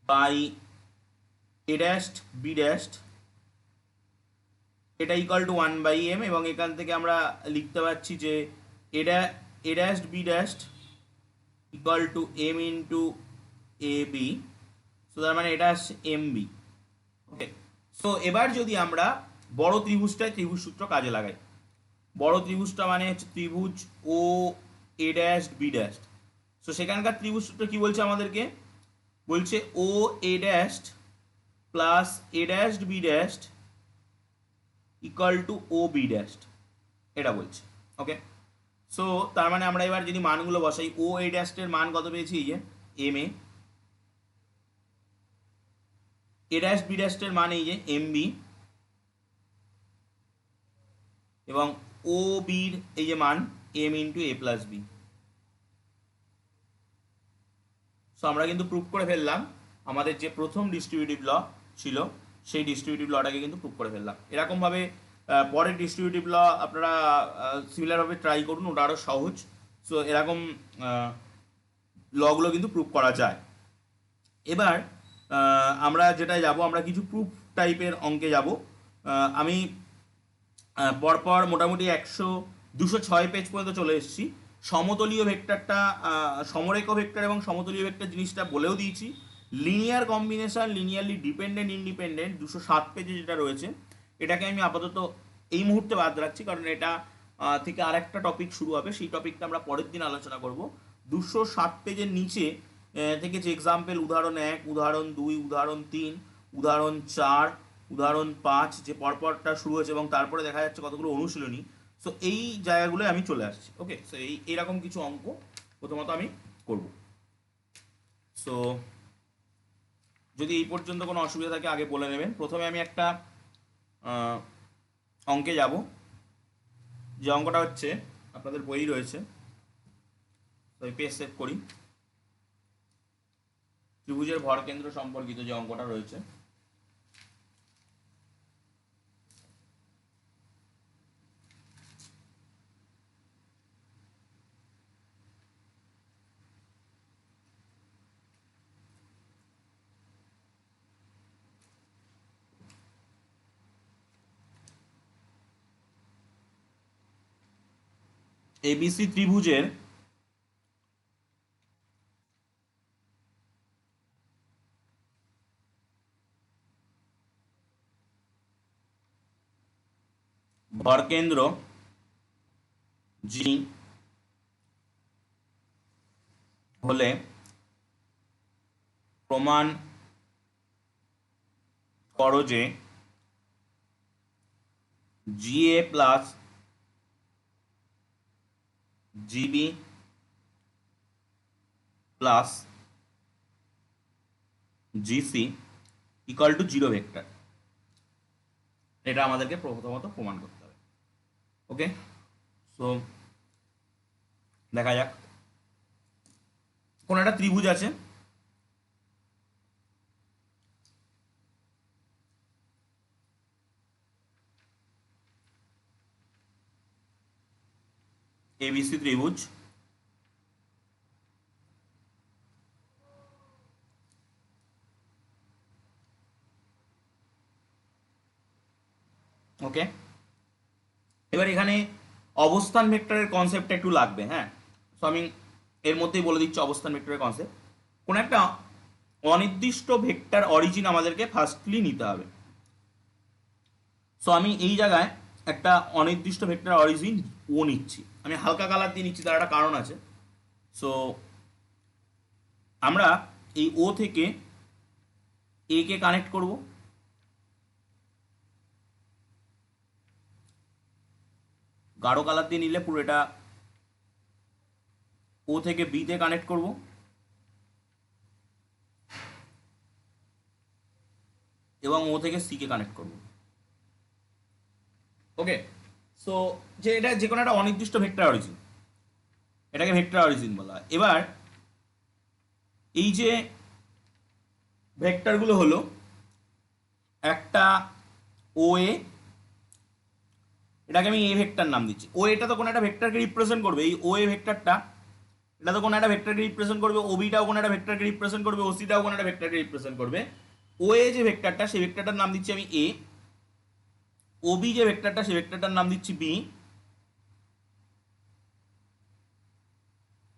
by A dash B dash, এটা ইকুয়াল টু 1/m, এবং এখান থেকে আমরা লিখতে পারছি যে A dash B dash equal to M into A B. So তার মানে এটা আসছে এম বি। ওকে, সো এবার যদি আমরা বড় ত্রিভুজটায় ত্রিভুজ সূত্র কাজে লাগাই, বড় ত্রিভুজটা মানে হচ্ছে ত্রিভুজ O A dash B dash. So সেখানকার ত্রিভুজ সূত্র কি বলছে আমাদেরকে, বলছে O A dash plus A dash B dash equal to O B dash, এটা বলছে। ওকে, সো তার মানে আমরা এবার যদি মানগুলো বসাই, ও এ ড্যাশের মান কত পেয়েছি, এই যে এম এ ড্যাশ বি ড্যাশের মান এই যে এম বি, এবং ও ও বির এই যে মান এম ইন্টু এ প্লাস বি। সো আমরা কিন্তু প্রুভ করে ফেললাম আমাদের যে প্রথম ডিস্ট্রিবিউটিভ ল ছিল সেই ডিস্ট্রিবিউটিভ লটাকে কিন্তু প্রুভ করে ফেললাম। এরকমভাবে পরের ডিস্ট্রিবিউটিভ ল আপনারা সিমিলারভাবে ট্রাই করুন, ওটা আরও সহজ। সো এরকম লগুলো কিন্তু প্রুভ করা যায়। এবার আমরা যেটা যাব, আমরা কিছু প্রুফ টাইপের অঙ্কে যাব। আমি পরপর মোটামুটি 206 পেজ পর্যন্ত চলে এসেছি। সমতলীয় ভেক্টরটা, সমরেখ ভেক্টর এবং সমতলীয় ভেক্টর জিনিসটা বলেও দিয়েছি। Linear combination, linearly dependent independent 207 পেজে যেটা রয়েছে, এটাকে আমি আপাতত এই মুহূর্তে বাদ রাখছি, কারণ এটা থেকে আরেকটা টপিক শুরু হবে, সেই টপিকটা আমরা পরের দিন আলোচনা করব। 207 পেজের নিচে থেকে যে এক্সাম্পল উদাহরণ 1, উদাহরণ 2, উদাহরণ 3, উদাহরণ 4, উদাহরণ 5 যে পরপরটা শুরু হয়েছে এবং তারপরে দেখা যাচ্ছে কতগুলো অনুশীলনী। সো এই জায়গাগুলোয় আমি চলে আসছি। ওকে, সো এইরকম কিছু অঙ্ক প্রথমত আমি করব। সো যদি এই পর্যন্ত কোনো অসুবিধা থাকে আগে বলে নেবেন। প্রথমে আমি একটা অঙ্কে যাব, যে অঙ্কটা হচ্ছে আপনাদের বই রয়েছে, তো পেজ সেভ করি। ত্রিভুজের ভর কেন্দ্র সম্পর্কিত যে অঙ্কটা রয়েছে, এবিসি ত্রিভুজের ভরকেন্দ্র জি হলে প্রমাণ করো যে GA plus GB plus GC equal to zero vector. এটা আমাদেরকে প্রথমত প্রমাণ করতে হবে। ওকে, সো দেখা যাক। কোন একটা ত্রিভুজ আছে, এবিসি ত্রিভুজ, ওকে। এবার এখানে অবস্থান ভেক্টরের কনসেপ্টটা একটু লাগবে, হ্যাঁ। সো আমি এর মধ্যেই বলে দিচ্ছি অবস্থান ভেক্টরের কনসেপ্ট। কোন একটা অনির্দিষ্ট ভেক্টর অরিজিন আমাদেরকে ফার্স্টলি নিতে হবে। সো আমি এই জায়গায় একটা অনির্দিষ্ট ভেক্টর অরিজিন ও নিচ্ছি, আমি হালকা কালার দিয়ে নিচ্ছি, তার একটা কারণ আছে। সো আমরা এই ও থেকে এ কে কানেক্ট করব, গাঢ় কালার দিয়ে নিলে পুরো এটা ও থেকে বি তে কানেক্ট করব, এবং ও থেকে সি কে কানেক্ট করব। ওকে, সো যে এটা যে কোনো একটা অনির্দিষ্ট ভেক্টর অরিজিন, এটাকে ভেক্টর অরিজিন বলা হয়। এবার এই যে ভেক্টরগুলো হলো, একটা ও এ, এটাকে আমি এ ভেক্টর নাম দিচ্ছি। ও এটা তো কোনো একটা ভেক্টরকে রিপ্রেজেন্ট করবে, এই ও এ ভেক্টরটা এটা তো কোনো একটা ভেক্টরকে রিপ্রেজেন্ট করবে, ওবিটাও কোনো একটা ভেক্টরকে রিপ্রেজেন্ট করবে, ওসিটাও কোনো একটা ভেক্টরকে রিপ্রেজেন্ট করবে। ও এ যে ভেক্টরটা, সেই ভেক্টরটার নাম দিচ্ছি আমি এ। ওবি যে ভেক্টরটা, সেই ভেক্টরটার নাম দিচ্ছি বি,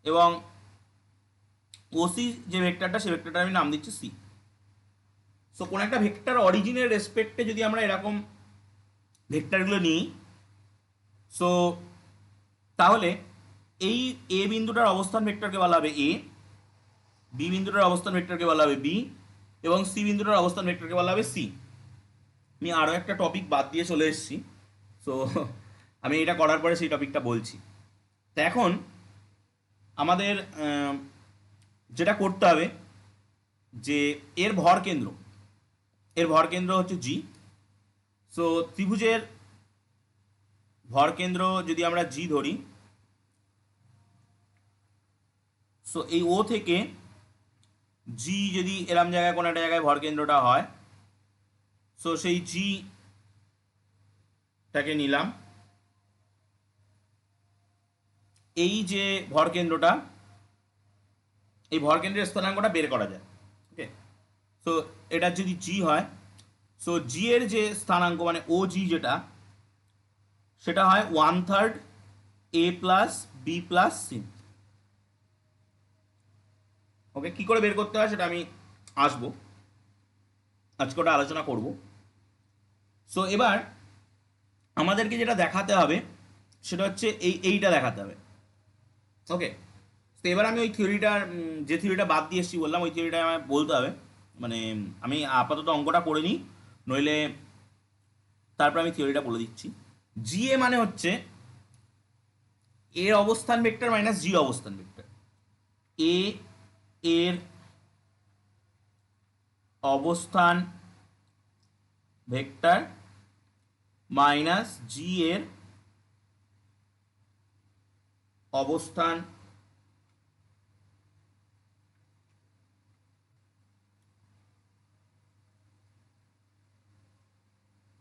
এবং ওসি যে ভেক্টরটা, সেই ভেক্টরটার আমি নাম দিচ্ছি সি। সো কোন একটা ভেক্টর অরিজিনের রেসপেক্টে যদি আমরা এরকম ভেক্টরগুলো নিই, সো তাহলে এই এ বিন্দুটার অবস্থান ভেক্টরকে বলা হবে এ, বি বিন্দুটার অবস্থান ভেক্টরকে বলা হবে বি, এবং সি বিন্দুটার অবস্থান ভেক্টরকে বলা হবে সি। আমি আরও একটা টপিক বাদ দিয়ে চলে এসেছি, সো আমি এটা করার পরে সেই টপিকটা বলছি। তো এখন আমাদের যেটা করতে হবে, যে এর ভর কেন্দ্র, এর ভর কেন্দ্র হচ্ছে জি। সো ত্রিভুজের ভরকেন্দ্র যদি আমরা জি ধরি, সো এই ও থেকে জি যদি এরম জায়গায় কোনো একটা জায়গায় ভরকেন্দ্রটা হয়, সো সেই জিটাকে নিলাম, এই যে ভরকেন্দ্রটা, এই ভরকেন্দ্রের স্থানাঙ্কটা বের করা যায়। ওকে, সো এটা যদি জি হয়, সো জি এর যে স্থানাঙ্ক মানে ও জি যেটা, সেটা হয় 1/3 A plus B plus C. ওকে, কি করে বের করতে হয় সেটা আমি আসবো, আজকে ওটা আলোচনা করব। সো এবার আমাদেরকে যেটা দেখাতে হবে সেটা হচ্ছে এইটা দেখাতে হবে। ওকে, তো এবার আমি ওই থিওরিটার যে থিওরিটা বাদ দিয়ে এসেছি বললাম, ওই থিওরিটা আমায় বলতে হবে। মানে আমি আপাতত অঙ্কটা করে নিই, নইলে তারপর আমি থিওরিটা বলে দিচ্ছি। জি এ মানে হচ্ছে এর অবস্থান ভেক্টর মাইনাস জির অবস্থান ভেক্টর। এ এর অবস্থান ভেক্টর মাইনাস জি এর অবস্থান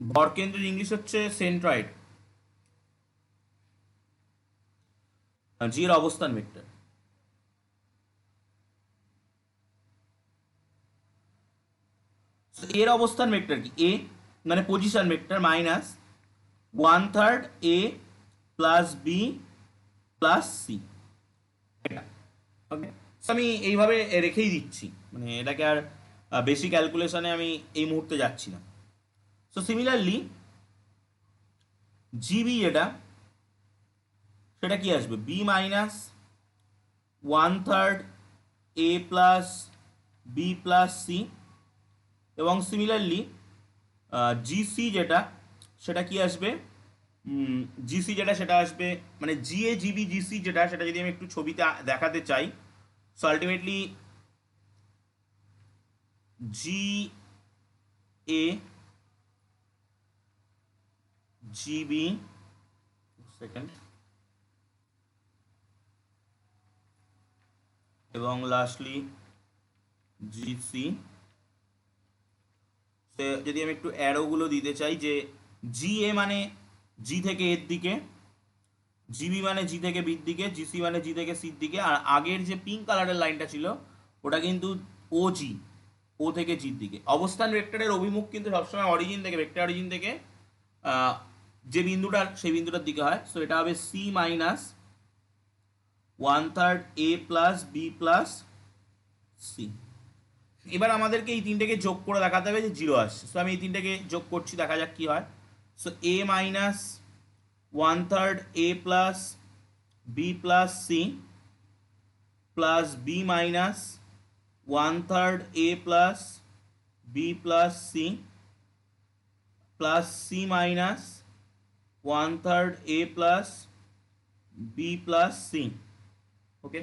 ভরকেন্দ্রের ইংলিশ হচ্ছে সেন্ট্রয়েড, জি এর অবস্থান ভেক্টর। এর অবস্থান ভেক্টর কি, এ মানে position vector minus 1/3 A plus B plus C, এটা। ওকে, আমি এইভাবে রেখেই দিচ্ছি, মানে এটাকে আর বেশি ক্যালকুলেশনে আমি এই মুহূর্তে যাচ্ছি না। সো সিমিলারলি জিবি যেটা, সেটা কি আসবে, B minus 1/3 A plus B plus C. এবং সিমিলারলি জিসি যেটা, সেটা কি আসবে, জিসি যেটা সেটা আসবে, মানে জিএ জিবি জিসি যেটা, সেটা যদি আমি একটু ছবিতে দেখাতে চাই, সো আলটিমেটলি জি এ জিবি, সেকেন্ড, এবং লাস্টলি জিসি। যদি আমি একটু অ্যারোগুলো দিতে চাই, যে জি এ মানে জি থেকে এর দিকে, জিবি মানে জি থেকে বির দিকে, জিসি মানে জি থেকে সির দিকে, আর আগের যে পিঙ্ক কালারের লাইনটা ছিল ওটা কিন্তু ও জি, ও থেকে জির দিকে। অবস্থান ভেক্টরের অভিমুখ কিন্তু সবসময় অরিজিন থেকে, ভেক্টর অরিজিন থেকে আহ, যে বিন্দুটা সেই বিন্দুটার দিকে হয়। সো এটা হবে C minus 1/3 A plus B plus C. এবার আমাদেরকে এই তিনটেকে যোগ করে দেখাতে হবে যে জিরো আসছে। সো আমি এই তিনটেকে যোগ করছি, দেখা যাক কি হয়। So A minus 1/3 A plus B plus C plus B minus 1/3 A plus B plus C plus C minus 1/3 A plus B plus C. Okay,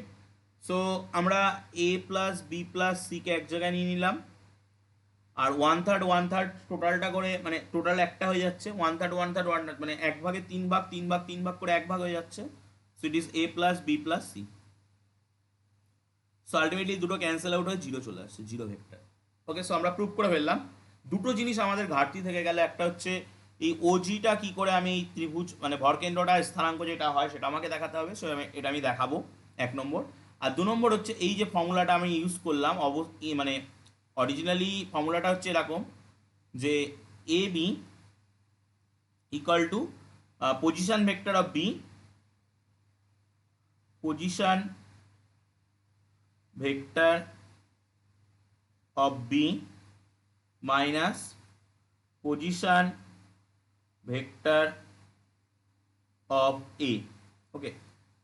so আমরা এ প্লাস বি প্লাস সিকে এক জায়গায় নিয়ে নিলাম, আর 1/3 টোটালটা করে, মানে টোটাল একটা হয়ে যাচ্ছে, 1/3 মানে এক ভাগে তিন ভাগ, তিন ভাগ তিন ভাগ করে এক ভাগ হয়ে যাচ্ছে। So it is A plus B plus C. So ultimately দুটো ক্যান্সেল আউট হয়ে জিরো চলে আসছে, জিরো ভেক্টর। ওকে, সো আমরা প্রুভ করে ফেললাম। দুটো জিনিস আমাদের ঘাটতি থেকে গেলে, একটা হচ্ছে এই ওজিটা কি করে আমি এই ত্রিভুজ মানে ভরকেন্দ্রটা স্থানাঙ্ক যেটা হয় সেটা আমাকে দেখাতে হবে, সো এটা আমি দেখাবো, এক নম্বর। আর দু নম্বর হচ্ছে এই যে ফর্মুলাটা আমি ইউজ করলাম, মানে অরিজিনালি ফর্মুলাটা হচ্ছে এরকম, যে A B equal to position vector of B, position vector of B minus position vector of A. Okay,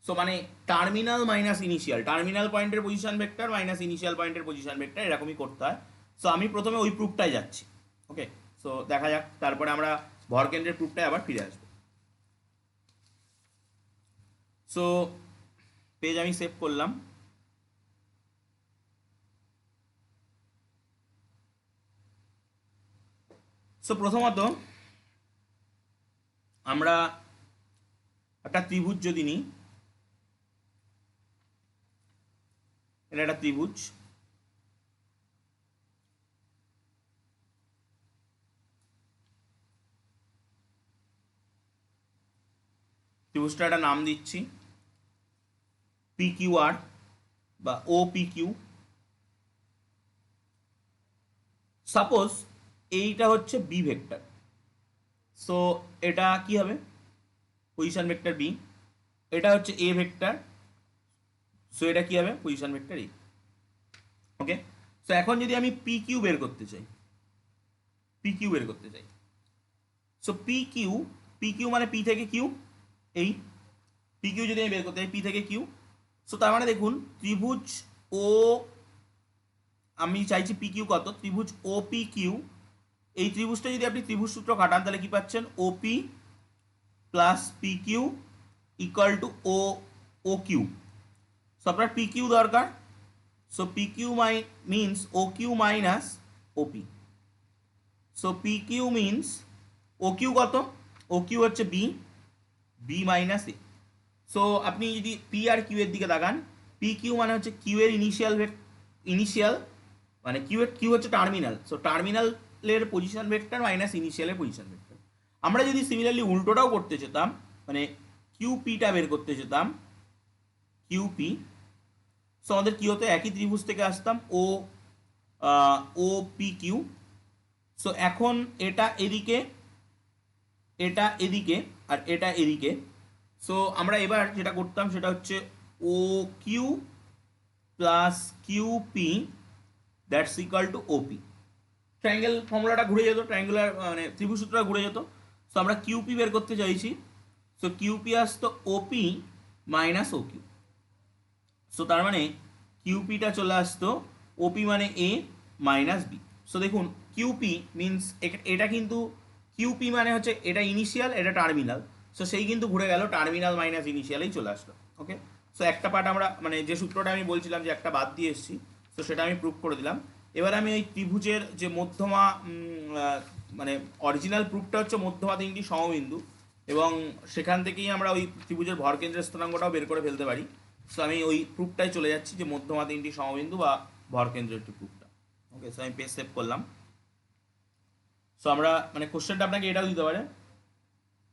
so মানে টার্মিনাল মাইনাস ইনিশিয়াল, টার্মিনাল পয়েন্টের পজিশন ভেক্টর মাইনাস ইনিশিয়াল পয়েন্টের পজিশন ভেক্টর, এরকমই করতে হয়। সো আমি প্রথমে ওই প্রুফটাই যাচ্ছি। ওকে, সো দেখা যাক, তারপরে আমরা ভরকেন্দ্রের প্রুফটায় আবার ফিরে আসবো। সো পেজ আমি সেভ করলাম। সো প্রথমত আমরা একটা ত্রিভুজ যদি নিই, এটা একটা ত্রিভুজ, ত্রিভুজটা একটা নাম দিচ্ছি পি কিউ আর বা ও পি কিউ। সাপোজ এইটা হচ্ছে বি ভেক্টর, সো এটা কি হবে, পজিশন ভেক্টর বি। এটা হচ্ছে এ ভেক্টর, সো এটা কি হবে, পজিশন ভেক্টর এ। ওকে, সো এখন যদি আমি পি কিউ বের করতে চাই, পি কিউ বের করতে চাই, so P Q, P Q মানে পি থেকে কিউ, এই পি কিউ যদি আমি বের করতে চাই পি থেকে কিউ, সো তার মানে দেখুন ত্রিভুজ ও, আমি চাইছি পি কিউ কত, ত্রিভুজ ও পি কিউ, এই ত্রিভুজটা যদি আপনি ত্রিভুজ সূত্র কাটান তাহলে কি পাচ্ছেন, OP plus P Q equal to O Q. So আপনার পি কিউ দরকার, so P Q means O Q minus OP. So P Q means O Q কত, ও কিউ হচ্ছে B, B minus A. So আপনি যদি P R Q এর দিকে তাকান, P Q মানে হচ্ছে কিউ এর ইনিশিয়াল মানে কিউ হচ্ছে টার্মিনাল, সো টার্মিনালের পজিশন ভেক্টর মাইনাস ইনিশিয়ালের পজিশন ভেক্টর। আমরা যদি সিমিলারলি উল্টোটাও করতে যেতাম, মানে কিউ পিটা বের করতে যেতাম, কিউ পি, সো আমাদের কি হতো, একই ত্রিভুজ থেকে আসতাম ও পি কিউ। সো এখন এটা এদিকে, এটা এদিকে, আর এটা এদিকে। সো আমরা এবার যেটা করতাম সেটা হচ্ছে O Q plus Q P that's equal to OP. Triangle ফর্মুলাটা ঘুরে যেত, ট্রায়াঙ্গুলার মানে ত্রিভুজ সূত্রটা ঘুরে যেত। সো আমরা কিউপি বের করতে চাইছি, সো কিউপি আসতো ওপি মাইনাস ও কিউ। সো তার মানে কিউপিটা চলে আসতো ওপি মানে এ মাইনাস বি। সো দেখুন কিউপি মিনস এটা কিন্তু, কিউপি মানে হচ্ছে এটা ইনিশিয়াল, এটা টার্মিনাল, সো সেই কিন্তু ঘুরে গেল টার্মিনাল মাইনাস ইনিশিয়ালেই চলে আসলো। ওকে, সো একটা পার্ট আমরা মানে যে সূত্রটা আমি বলছিলাম যে একটা বাদ দিয়ে এসেছি, তো সেটা আমি প্রুভ করে দিলাম। এবার আমি এই ত্রিভুজের যে মধ্যমা, মানে অরিজিনাল প্রুফটা হচ্ছে মধ্যমা তিনটি সমবিন্দু, এবং সেখান থেকেই আমরা ওই ত্রিভুজের ভরকেন্দ্রের স্থানাঙ্কটাও বের করে ফেলতে পারি। সো আমি ওই প্রুফটাই চলে যাচ্ছি যে মধ্যমা তিনটি সমবিন্দু বা ভরকেন্দ্রের একটি প্রুফটা। ওকে, সো আমি পেজ সেভ করলাম। সো আমরা মানে কোশ্চেনটা আপনাকে এটাও দিতে পারে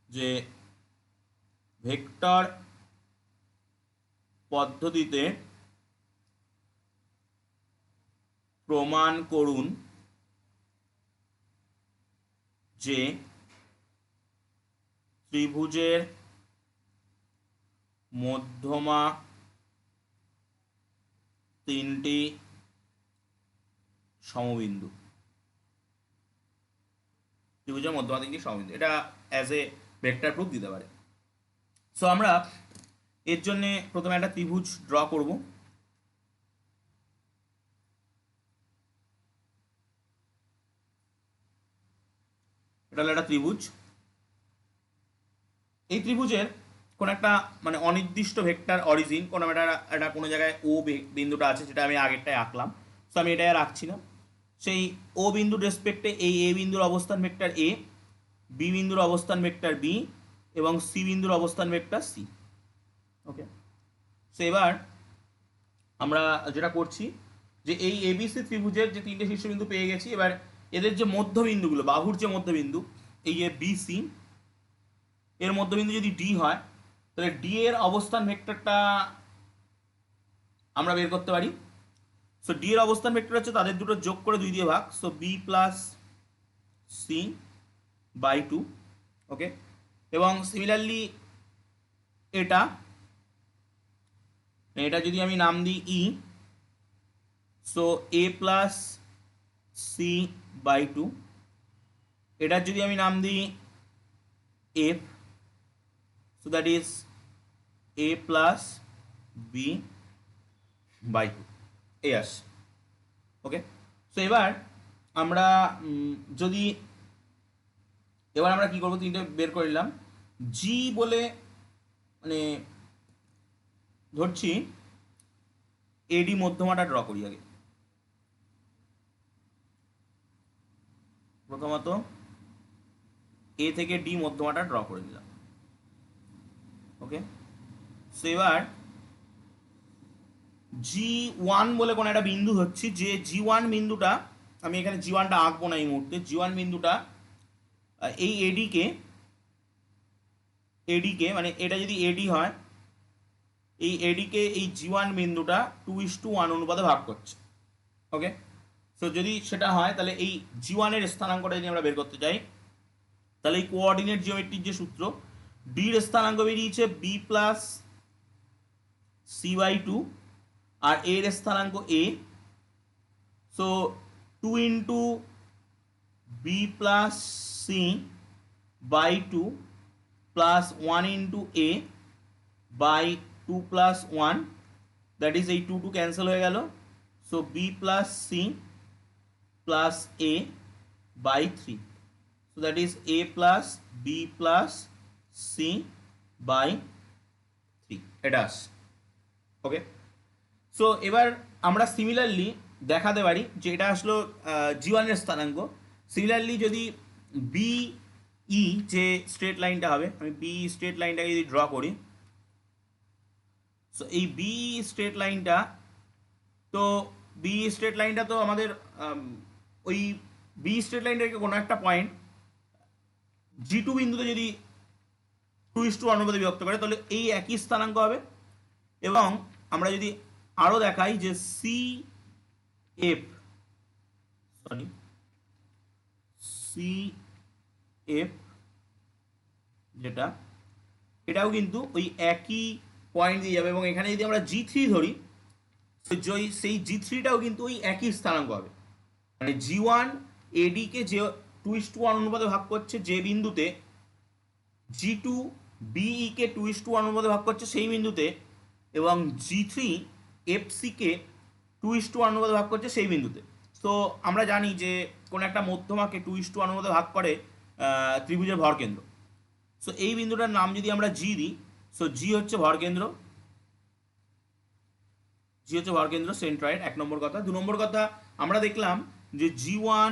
যে ভেক্টর পদ্ধতিতে প্রমাণ করুন যে ত্রিভুজের মধ্যমা তিনটি সমবিন্দু, ত্রিভুজের মধ্যমা তিনটি সমবিন্দু, এটা অ্যাজ এ ভেক্টর প্রুফ দিতে পারে। সো আমরা এর জন্য প্রথমে একটা ত্রিভুজ ড্র করব। এটা হলো একটা ত্রিভুজ, এই ত্রিভুজের কোন একটা মানে অনির্দিষ্ট ভেক্টর অরিজিন, কোনো একটা কোনো জায়গায় ও বিন্দুটা আছে, যেটা আমি আগেরটায় আঁকলাম, সো আমি এটা আর আঁকছি না। সেই ও বিন্দুর রেসপেক্টে এই এ বিন্দুর অবস্থান ভেক্টর এ, বি বিন্দুর অবস্থান ভেক্টর বি, এবং সি বিন্দুর অবস্থান ভেক্টর সি। ওকে, সো এবার আমরা যেটা করছি যে এই এবিসি ত্রিভুজের যে তিনটে শীর্ষবিন্দু পেয়ে গেছি, এবার এদের যে মধ্যবিন্দুগুলো, বাহুর যে মধ্যবিন্দু, এই যে বিসি, এর মধ্যবিন্দু যদি ডি হয়, তাহলে ডি এর অবস্থান ভেক্টরটা আমরা বের করতে পারি। সো ডি এর অবস্থান ভেক্টর হচ্ছে তাদের দুটো যোগ করে 2 দিয়ে ভাগ, so B plus C by 2। Okay, এবং সিমিলারলি এটা, এটা যদি আমি নাম দিই E, so A plus C by 2। এটার যদি আমি নাম দিই F, so that is A plus B by 2, এই আসছে। ওকে, সো এবার আমরা যদি এবার আমরা কি করবো, তিনটে বের করে নিলাম। জি বলে মানে ধরছি এডি মধ্যমাটা ড্র করি আগে। প্রথমত এ থেকে ডি মধ্যমাটা ড্র করে নিলাম। ওকে, সো এবার G1 বলে কোনো একটা বিন্দু হচ্ছে, যে G1 বিন্দুটা, আমি এখানে G1টা আঁকবো না এই মুহূর্তে। G1 বিন্দুটা এই এডিকে মানে এটা যদি এডি হয়, এই এডিকে এই G1 বিন্দুটা 2:1 অনুপাতে ভাগ করছে। ওকে, সো যদি সেটা হয় তাহলে এই G1 এর স্থানাঙ্কটা যদি আমরা বের করতে চাই, তাহলে এই কোঅর্ডিনেট জিওমেট্রির যে সূত্র, ডির স্থানাঙ্ক বেরিয়েছে বি প্লাস C/2 আর এর স্থানাঙ্ক A. So 2 into B plus C by 2 plus 1 into A by 2 plus 1, that is এই 2 ক্যান্সেল হয়ে গেল। So B plus C plus A by 3, so that is a plus b plus c by 3, এটা আসছে। ওকে, so এবার আমরা similarly দেখাতে পারি যে এটা আসলো G1 এর স্থানাঙ্ক। সিমিলারলি যদি বি ই যে স্ট্রেট লাইনটা হবে, আমি বি স্ট্রেট লাইনটাকে যদি ড্র করি, সো এই বি স্ট্রেট লাইনটা, তো বি স্ট্রেট লাইনটা তো আমাদের ওই বি স্ট্রেট লাইনটাকে কোনো একটা পয়েন্ট G2 বিন্দুতে যদি 2:1 অনুপাতে বিভক্ত করে, তাহলে এই একই স্থানাঙ্ক হবে। এবং আমরা যদি আরো দেখাই যে C F, sorry C F যেটা, এটাও কিন্তু ওই একই পয়েন্ট দিয়ে যাবে। এবং এখানে যদি আমরা G3 ধরি, সেই G3টাও কিন্তু ওই একই স্থানাঙ্ক হবে। মানে G1 এডিকে যে 2:1 অনুপাতে ভাগ করছে যে বিন্দুতে, G2 বিইকে 2:1 অনুপাতে ভাগ করছে সেই বিন্দুতে, এবং G3 এফসিকে 2:1 অনুপাতে ভাগ করছে সেই বিন্দুতে। তো আমরা জানি যে কোনো একটা মধ্যমাকে 2:1 অনুপাতে ভাগ করে ত্রিভুজের ভরকেন্দ্র। সো এই বিন্দুটার নাম যদি আমরা জি দিই, সো জি হচ্ছে ভরকেন্দ্র, জি হচ্ছে ভরকেন্দ্র সেন্ট্রয়েড, 1 নম্বর কথা। 2 নম্বর কথা, আমরা দেখলাম যে G1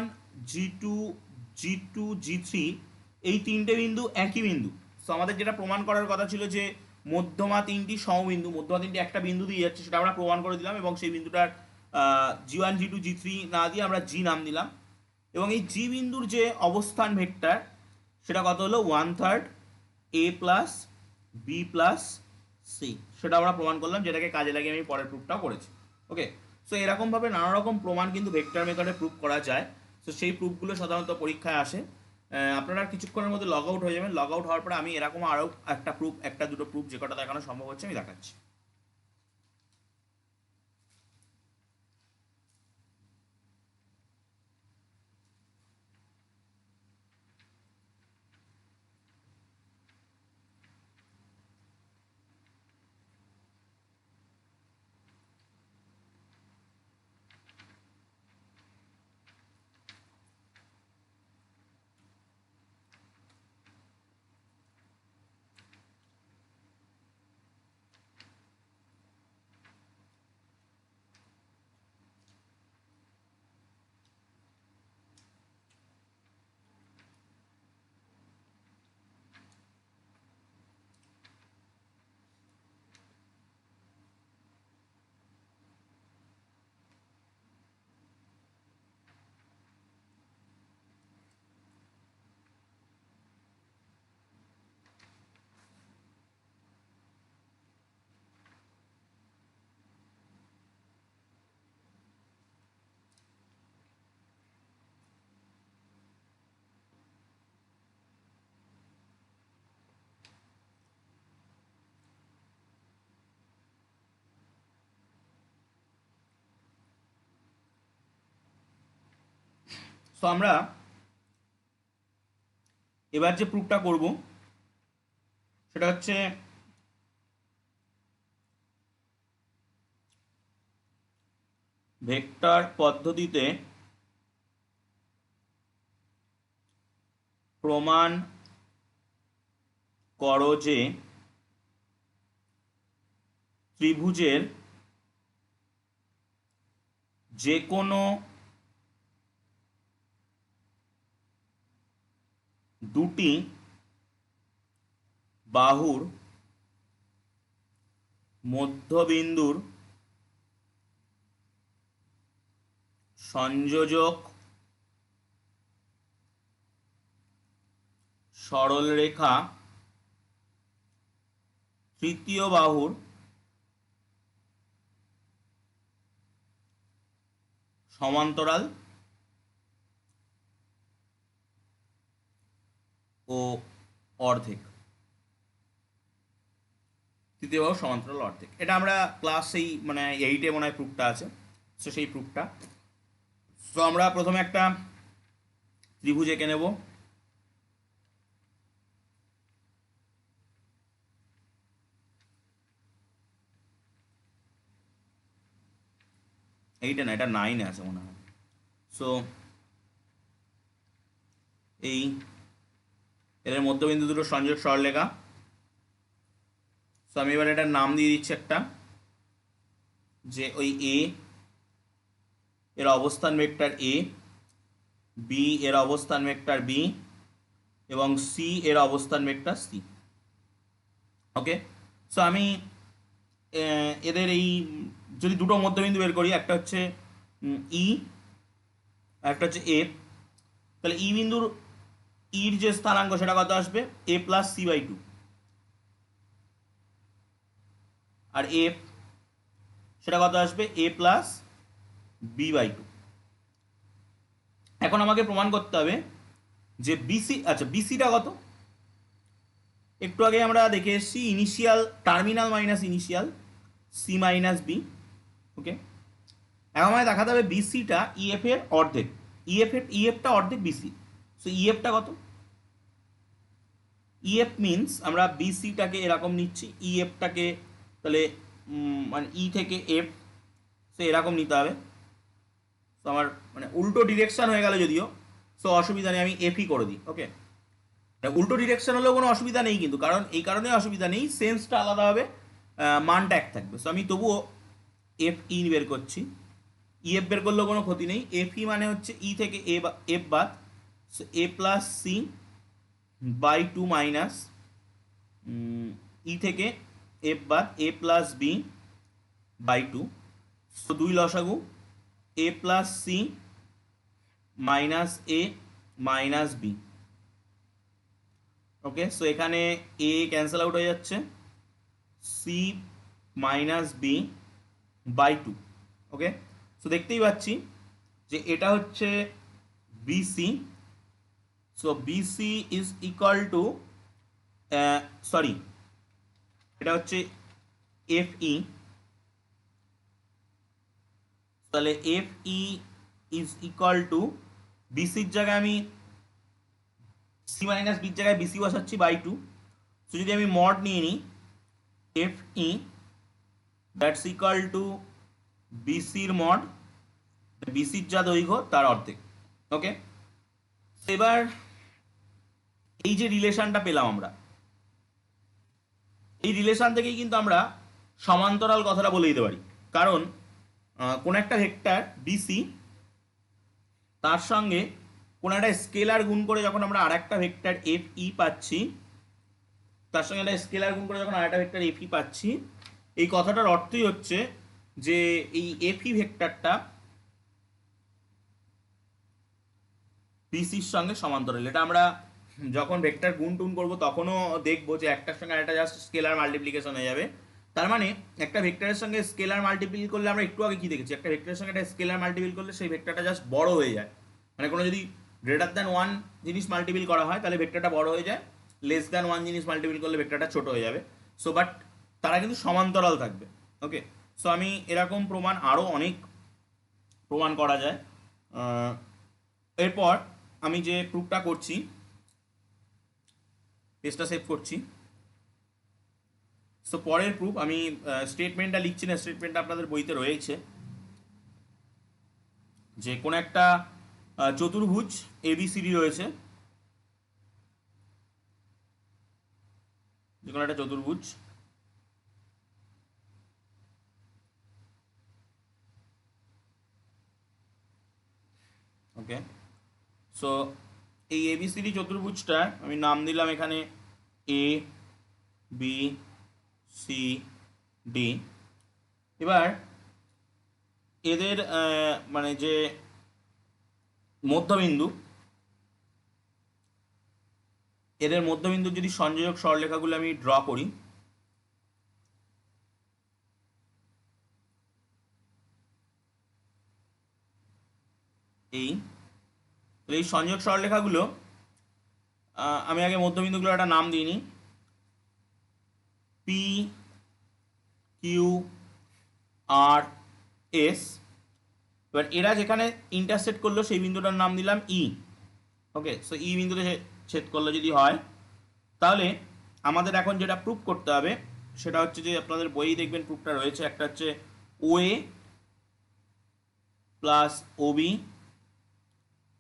G2 G3 এই তিনটে বিন্দু একই বিন্দু। সো আমাদের যেটা প্রমাণ করার কথা ছিল যে মধ্যমা তিনটি সমবিন্দু, মধ্যমা তিনটি একটা বিন্দু দিয়ে যাচ্ছে, সেটা আমরা প্রমাণ করে দিলাম। এবং সেই বিন্দুটার G1 G2 G3 না দিয়ে আমরা জি নাম দিলাম। এবং এই জি বিন্দুর যে অবস্থান ভেক্টর, সেটা কত হলো 1/3 a plus B plus C, সেটা আমরা প্রমাণ করলাম, যেটাকে কাজে লাগিয়ে আমি পরের প্রুফটাও করেছি। ওকে, সো এরকমভাবে নানা রকম প্রমাণ কিন্তু ভেক্টর মেথডে প্রুফ করা যায়। সো সেই প্রুফগুলো সাধারণত পরীক্ষায় আসে। আপনারা কিছুক্ষণের মধ্যে লগ আউট হয়ে যাবেন। লগ আউট হওয়ার পরে আমি এরকম আরও একটা প্রুফ, একটা দুটো প্রুফ যে কটা দেখানো সম্ভব হচ্ছে আমি দেখাচ্ছি। সো আমরা এবার যে প্রুফটা করব সেটা হচ্ছে ভেক্টর পদ্ধতিতে প্রমাণ করো যে ত্রিভুজের যে কোনো দুটি বাহুর মধ্যবিন্দুর সংযোজক সরলরেখা তৃতীয় বাহুর সমান্তরাল ও অর্ধেক। তৃতীয় বাহু সমান্তরাল অর্ধেক, এটা আমরা ক্লাস সেই মানে 8-এ মনে হয় প্রুফটা আছে, তো সেই প্রুফটা। তো আমরা প্রথমে একটা ত্রিভুজ এঁকে নেব। এইটা না, এটা 9-এ আছে মনে হয়। সো এই এদের মধ্যবিন্দু দুটো সংযোগ সরলরেখা। সো আমি এবার এটার নাম দিয়ে দিচ্ছি একটা, যে ওই এ এর অবস্থান ভেক্টর এ, বি এর অবস্থান ভেক্টর বি, এবং সি এর অবস্থান ভেক্টর সি। ওকে, সো আমি এদের এই যদি দুটো মধ্যবিন্দু বের করি, একটা হচ্ছে ই, একটা হচ্ছে এফ, তাহলে ই বিন্দুর ইর যে স্থানাঙ্ক সেটা কত আসবে, A plus C by two, আর এফ সেটা কত আসবে, A plus B by two. এখন আমাকে প্রমাণ করতে হবে যে বিসি, আচ্ছা বিসিটা কত। একটু আগে আমরা দেখে এসেছি initial terminal minus initial C minus B. Okay, এখন আমায় দেখাতে হবে বিসিটা ইএফ এর অর্ধেক, ইএফটা অর্ধেক বিসি। সো ইএফটা কত, ইএফ মিনস আমরা বিসিটাকে এরকম নিচ্ছি, ইএফটাকে তাহলে মানে ই থেকে এফ, সো এরকম নিতে হবে। সো আমার মানে উল্টো ডিরেকশন হয়ে গেল যদিও, সো অসুবিধা নেই, আমি এফই করে দিই। ওকে, উল্টো ডিরেকশন হলেও কোনো অসুবিধা নেই কিন্তু, কারণ এই কারণে অসুবিধা নেই, সেন্সটা আলাদা হবে, মানটা এক থাকবে। সো আমি তবুও এফ ই বের করছি, ইএফ বের করলেও কোনো ক্ষতি নেই। এফ ই মানে হচ্ছে ই থেকে এফ বাদ, so A plus C by two minus E থেকে এফ বাদ A plus B by two. So দুই লসাগু A plus C minus A minus B. Okay, so এখানে এ ক্যান্সেল আউট হয়ে যাচ্ছে, C minus B by two. Okay, so দেখতেই পাচ্ছি যে এটা হচ্ছে BC. So BC is equal to, sorry এটা হচ্ছে এফ ই, তাহলে F E is equal to বিসির জায়গায় আমি সি মাইনাস বির জায়গায় বিসি বসাচ্ছি বাই টু। সো যদি আমি মড নিয়ে নিই F E that's equal to বিসির মড, বিসির যা দৈর্ঘ্য তার অর্ধেক। ওকে, এবার এই যে রিলেশনটা পেলাম আমরা, এই রিলেশন থেকেই কিন্তু আমরা সমান্তরাল কথাটা বলে দিতে পারি। কারণ কোন একটা ভেক্টর বিসি তার সঙ্গে কোন একটা স্কেলার গুণ করে যখন আমরা আর একটা ভেক্টর এফ ই পাচ্ছি, তার সঙ্গে একটা স্কেলার গুণ করে যখন আর একটা ভেক্টর এফ ই পাচ্ছি, এই কথাটার অর্থই হচ্ছে যে এই এফ ই ভেক্টরটা বিসির সঙ্গে সমান্তরাল। এটা আমরা যখন ভেক্টর গুণ টুন করবো তখনও দেখবো যে একটার সঙ্গে একটা জাস্ট স্কেলার মাল্টিপ্লিকেশন হয়ে যাবে। তার মানে একটা ভেক্টরের সঙ্গে স্কেলার মাল্টিপ্ল করলে, আমরা একটু আগে কি দেখেছি, একটা ভেক্টরের সঙ্গে একটা স্কেলার মাল্টিপ্ল করলে সেই ভেক্টরটা জাস্ট বড় হয়ে যায়। মানে কোনো যদি গ্রেটার দ্যান ওয়ান জিনিস মাল্টিপ্ল করা হয় তাহলে ভেক্টরটা বড় হয়ে যায়, লেস দ্যান ওয়ান জিনিস মাল্টিপ্ল করলে ভেক্টরটা ছোট হয়ে যাবে। সো বাট তারা কিন্তু সমান্তরাল থাকবে। ওকে, সো আমি এরকম প্রমাণ আরও অনেক প্রমাণ করা যায়। এরপর আমি যে প্রুফটা করছি, পেজটা সেভ করছি। সো পরের প্রুফ, আমি স্টেটমেন্টটা লিখছি না, স্টেটমেন্টটা আপনাদের বইতে রয়েছে, যে কোন একটা চতুর্ভুজ এবিসিডি রয়েছে, যে কোনো একটা চতুর্ভুজ, ওকে। সো এই এবিসিডি চতুর্ভুজটা আমি নাম দিলাম এখানে এ বি সি ডি। এবার এদের মানে যে মধ্যবিন্দু, এদের মধ্যবিন্দুর যদি সংযোজক সরলরেখাগুলো আমি ড্র করি, এই তো এই সংযোজক সরলরেখাগুলো আমি আগে মধ্যবিন্দুগুলোর একটা নাম দিইনি, পি কিউ আর এস। এবার এরা যেখানে ইন্টারসেক্ট করলো সেই বিন্দুটার নাম দিলাম ই। ওকে, সো ই বিন্দুতে ছেদ করলো যদি হয়, তাহলে আমাদের এখন যেটা প্রুফ করতে হবে সেটা হচ্ছে যে আপনাদের বইয়ে দেখবেন প্রুফটা রয়েছে, একটা হচ্ছে O A plus OB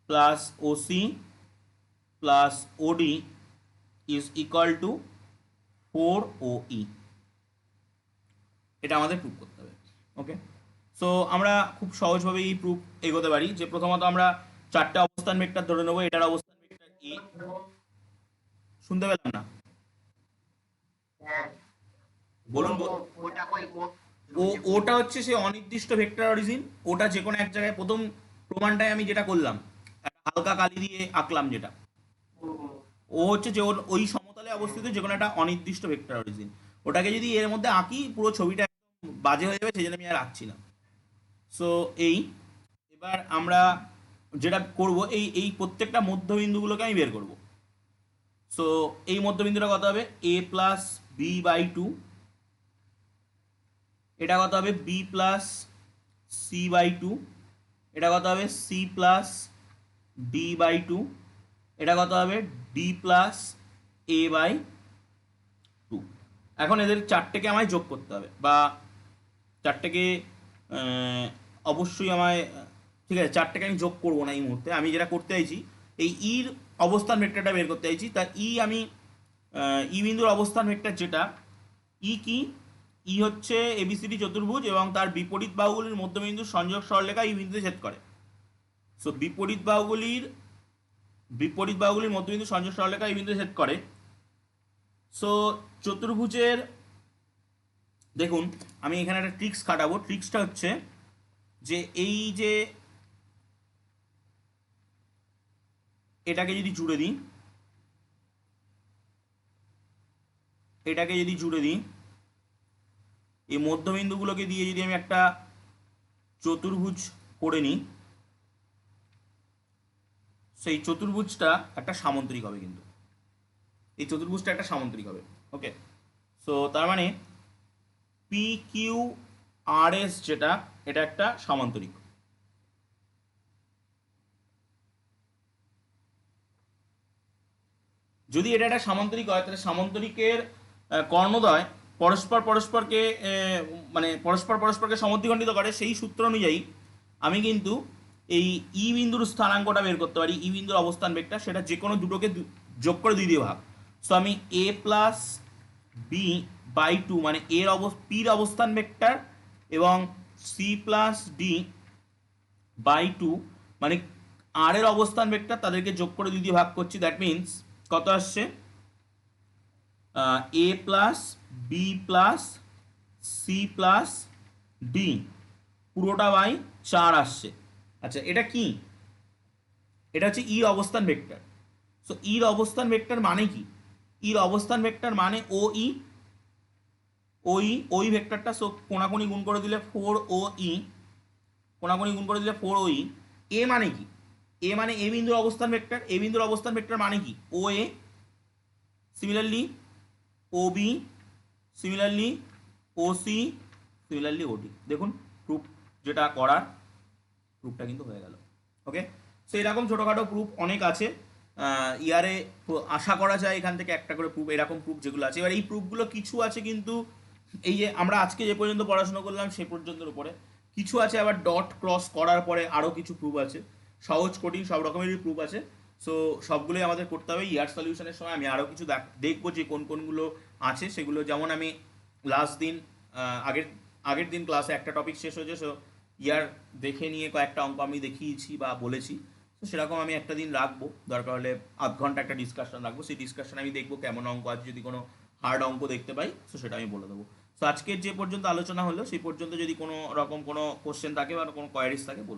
plus OC plus OD is equal to 4OE। এটা আমাদের প্রুফ করতে হবে। ওকে, সো আমরা খুব সহজভাবে এই প্রুফ এগোতে পারি যে প্রথমত আমরা চারটে অবস্থান ভেক্টর ধরে নেবো। এটার অবস্থান ভেক্টর এ, শুনতে পেলাম না, বলুন। ওটা হচ্ছে সে অনির্দিষ্ট ভেক্টর অরিজিন। ওটা যে কোনো এক জায়গায়, প্রথম প্রমাণটায় আমি যেটা করলাম একটা হালকা কালি দিয়ে আঁকলাম, যেটা ও হচ্ছে যে ওই সমতলে অবস্থিত যে কোনো একটা অনির্দিষ্ট ভেক্টর অরিজিন। ওটাকে যদি এর মধ্যে আঁকি পুরো ছবিটা একদম বাজে হয়ে যাবে, সেই জন্য আমি আর আঁকছি না। সো এই, এবার আমরা যেটা করব, এই এই প্রত্যেকটা মধ্যবিন্দুগুলোকে আমি বের করব। সো এই মধ্যবিন্দুটা কত হবে, A plus B by two. এটা কত হবে, B plus C by two. এটা কত হবে, C plus D by two. এটা কত হবে, D plus A by two. এখন এদের চারটেকে আমায় যোগ করতে হবে, বা চারটেকে অবশ্যই আমায়, ঠিক আছে চারটেকে আমি যোগ করবো না এই মুহূর্তে। আমি যেটা করতে চাইছি, এই ইর অবস্থান ভেক্টরটা বের করতে চাইছি। তা ই আমি ই বিন্দুর অবস্থান ভেক্টর যেটা, ই কি, ই হচ্ছে এবিসিডি চতুর্ভুজ এবং তার বিপরীত বাহুগুলির মধ্যবিন্দুর সংযোগ সরলরেখা এই বিন্দুতে ছেদ করে। সো বিপরীত বাহুগুলির মধ্যবিন্দু সংযোগ সরলরেখা এই বিন্দুতে ছেদ করে। সো চতুর্ভুজের, দেখুন আমি এখানে একটা ট্রিক্স খাটাবো। ট্রিক্সটা হচ্ছে যে এই যে এটাকে যদি জুড়ে দিই, এটাকে যদি জুড়ে দিই, এই মধ্যবিন্দুগুলোকে দিয়ে যদি আমি একটা চতুর্ভুজ করে নিই, সেই চতুর্ভুজটা একটা সামান্তরিক হবে। কিন্তু এই চতুর্ভুজটা একটা সামান্তরিক হবে। ওকে, সো তার মানে পি কিউ আর এস যেটা, এটা একটা সামান্তরিক। যদি এটা একটা সামান্তরিক হয়, তাহলে সামান্তরিকের কর্ণদ্বয় পরস্পরকে মানে পরস্পরকে সমদ্বিখণ্ডিত করে। সেই সূত্র অনুযায়ী আমি কিন্তু এই ই বিন্দুর স্থানাঙ্কটা বের করতে পারি, ই বিন্দুর অবস্থান ভেক্টর, সেটা যে কোনো দুটোকে যোগ করে 2 দিয়ে ভাগ। সো আমি A plus B by two মানে পির অবস্থান ভেক্টর এবং C plus D by two মানে আর এর অবস্থান ভেক্টর, তাদেরকে যোগ করে 2 দিয়ে ভাগ করছি। দ্যাট মিনস কত আসছে, A plus B plus C plus D পুরোটা বাই 4 আসছে। আচ্ছা, এটা কি, এটা হচ্ছে ইর অবস্থান ভেক্টর। সো ইর অবস্থান ভেক্টর মানে কি, ইর অবস্থান ভেক্টর মানে ও ই, ওই ভেক্টরটা। সো কোনাকুনি গুণ করে দিলে 4OE, কোনাকুনি গুণ করে দিলে 4OE। এ মানে কি, এ মানে এ বিন্দুর অবস্থান ভেক্টর। এ বিন্দুর অবস্থান ভেক্টর মানে কি, ও এ, সিমিলারলি ও বি, সিমিলারলি ও সি, সিমিলারলি ওডি। দেখুন প্রুফ যেটা করার, প্রুফটা কিন্তু হয়ে গেল। ওকে, সো এরকম ছোটোখাটো প্রুফ অনেক আছে ইয়ারে, আশা করা যায় এখান থেকে একটা করে প্রুফ, এরকম প্রুফ যেগুলো আছে। এবার এই প্রুফগুলো কিছু আছে কিন্তু এই যে আমরা আজকে যে পর্যন্ত পড়াশোনা করলাম সে পর্যন্তর উপরে, কিছু আছে আবার ডট ক্রস করার পরে আরও কিছু প্রুফ আছে, সহজ কঠিন সব রকমেরই প্রুফ আছে। সো সবগুলোই আমাদের করতে হবে। ইয়ার সলিউশনের সময় আমি আরও কিছু দেখবো যে কোন কোনগুলো আছে সেগুলো। যেমন আমি লাস্ট দিন আগের আগের দিন ক্লাসে একটা টপিক শেষ হয়েছে, সো ইয়ার দেখে নিয়ে কয়েকটা অঙ্ক আমি দেখিয়েছি বা বলেছি। তো সেরকম আমি একটা দিন রাখবো, দরকার হলে আধ ঘন্টা একটা ডিসকাশন রাখবো। সেই ডিসকাশন আমি দেখবো কেমন অঙ্ক আছে, যদি কোনো হার্ড অঙ্ক দেখতে পাই তো সেটা আমি বলে দেবো। তো আজকের যে পর্যন্ত আলোচনা হলো সেই পর্যন্ত যদি কোনো রকম কোনো কোশ্চেন থাকে বা কোনো কোয়ারিজ থাকে বলুন।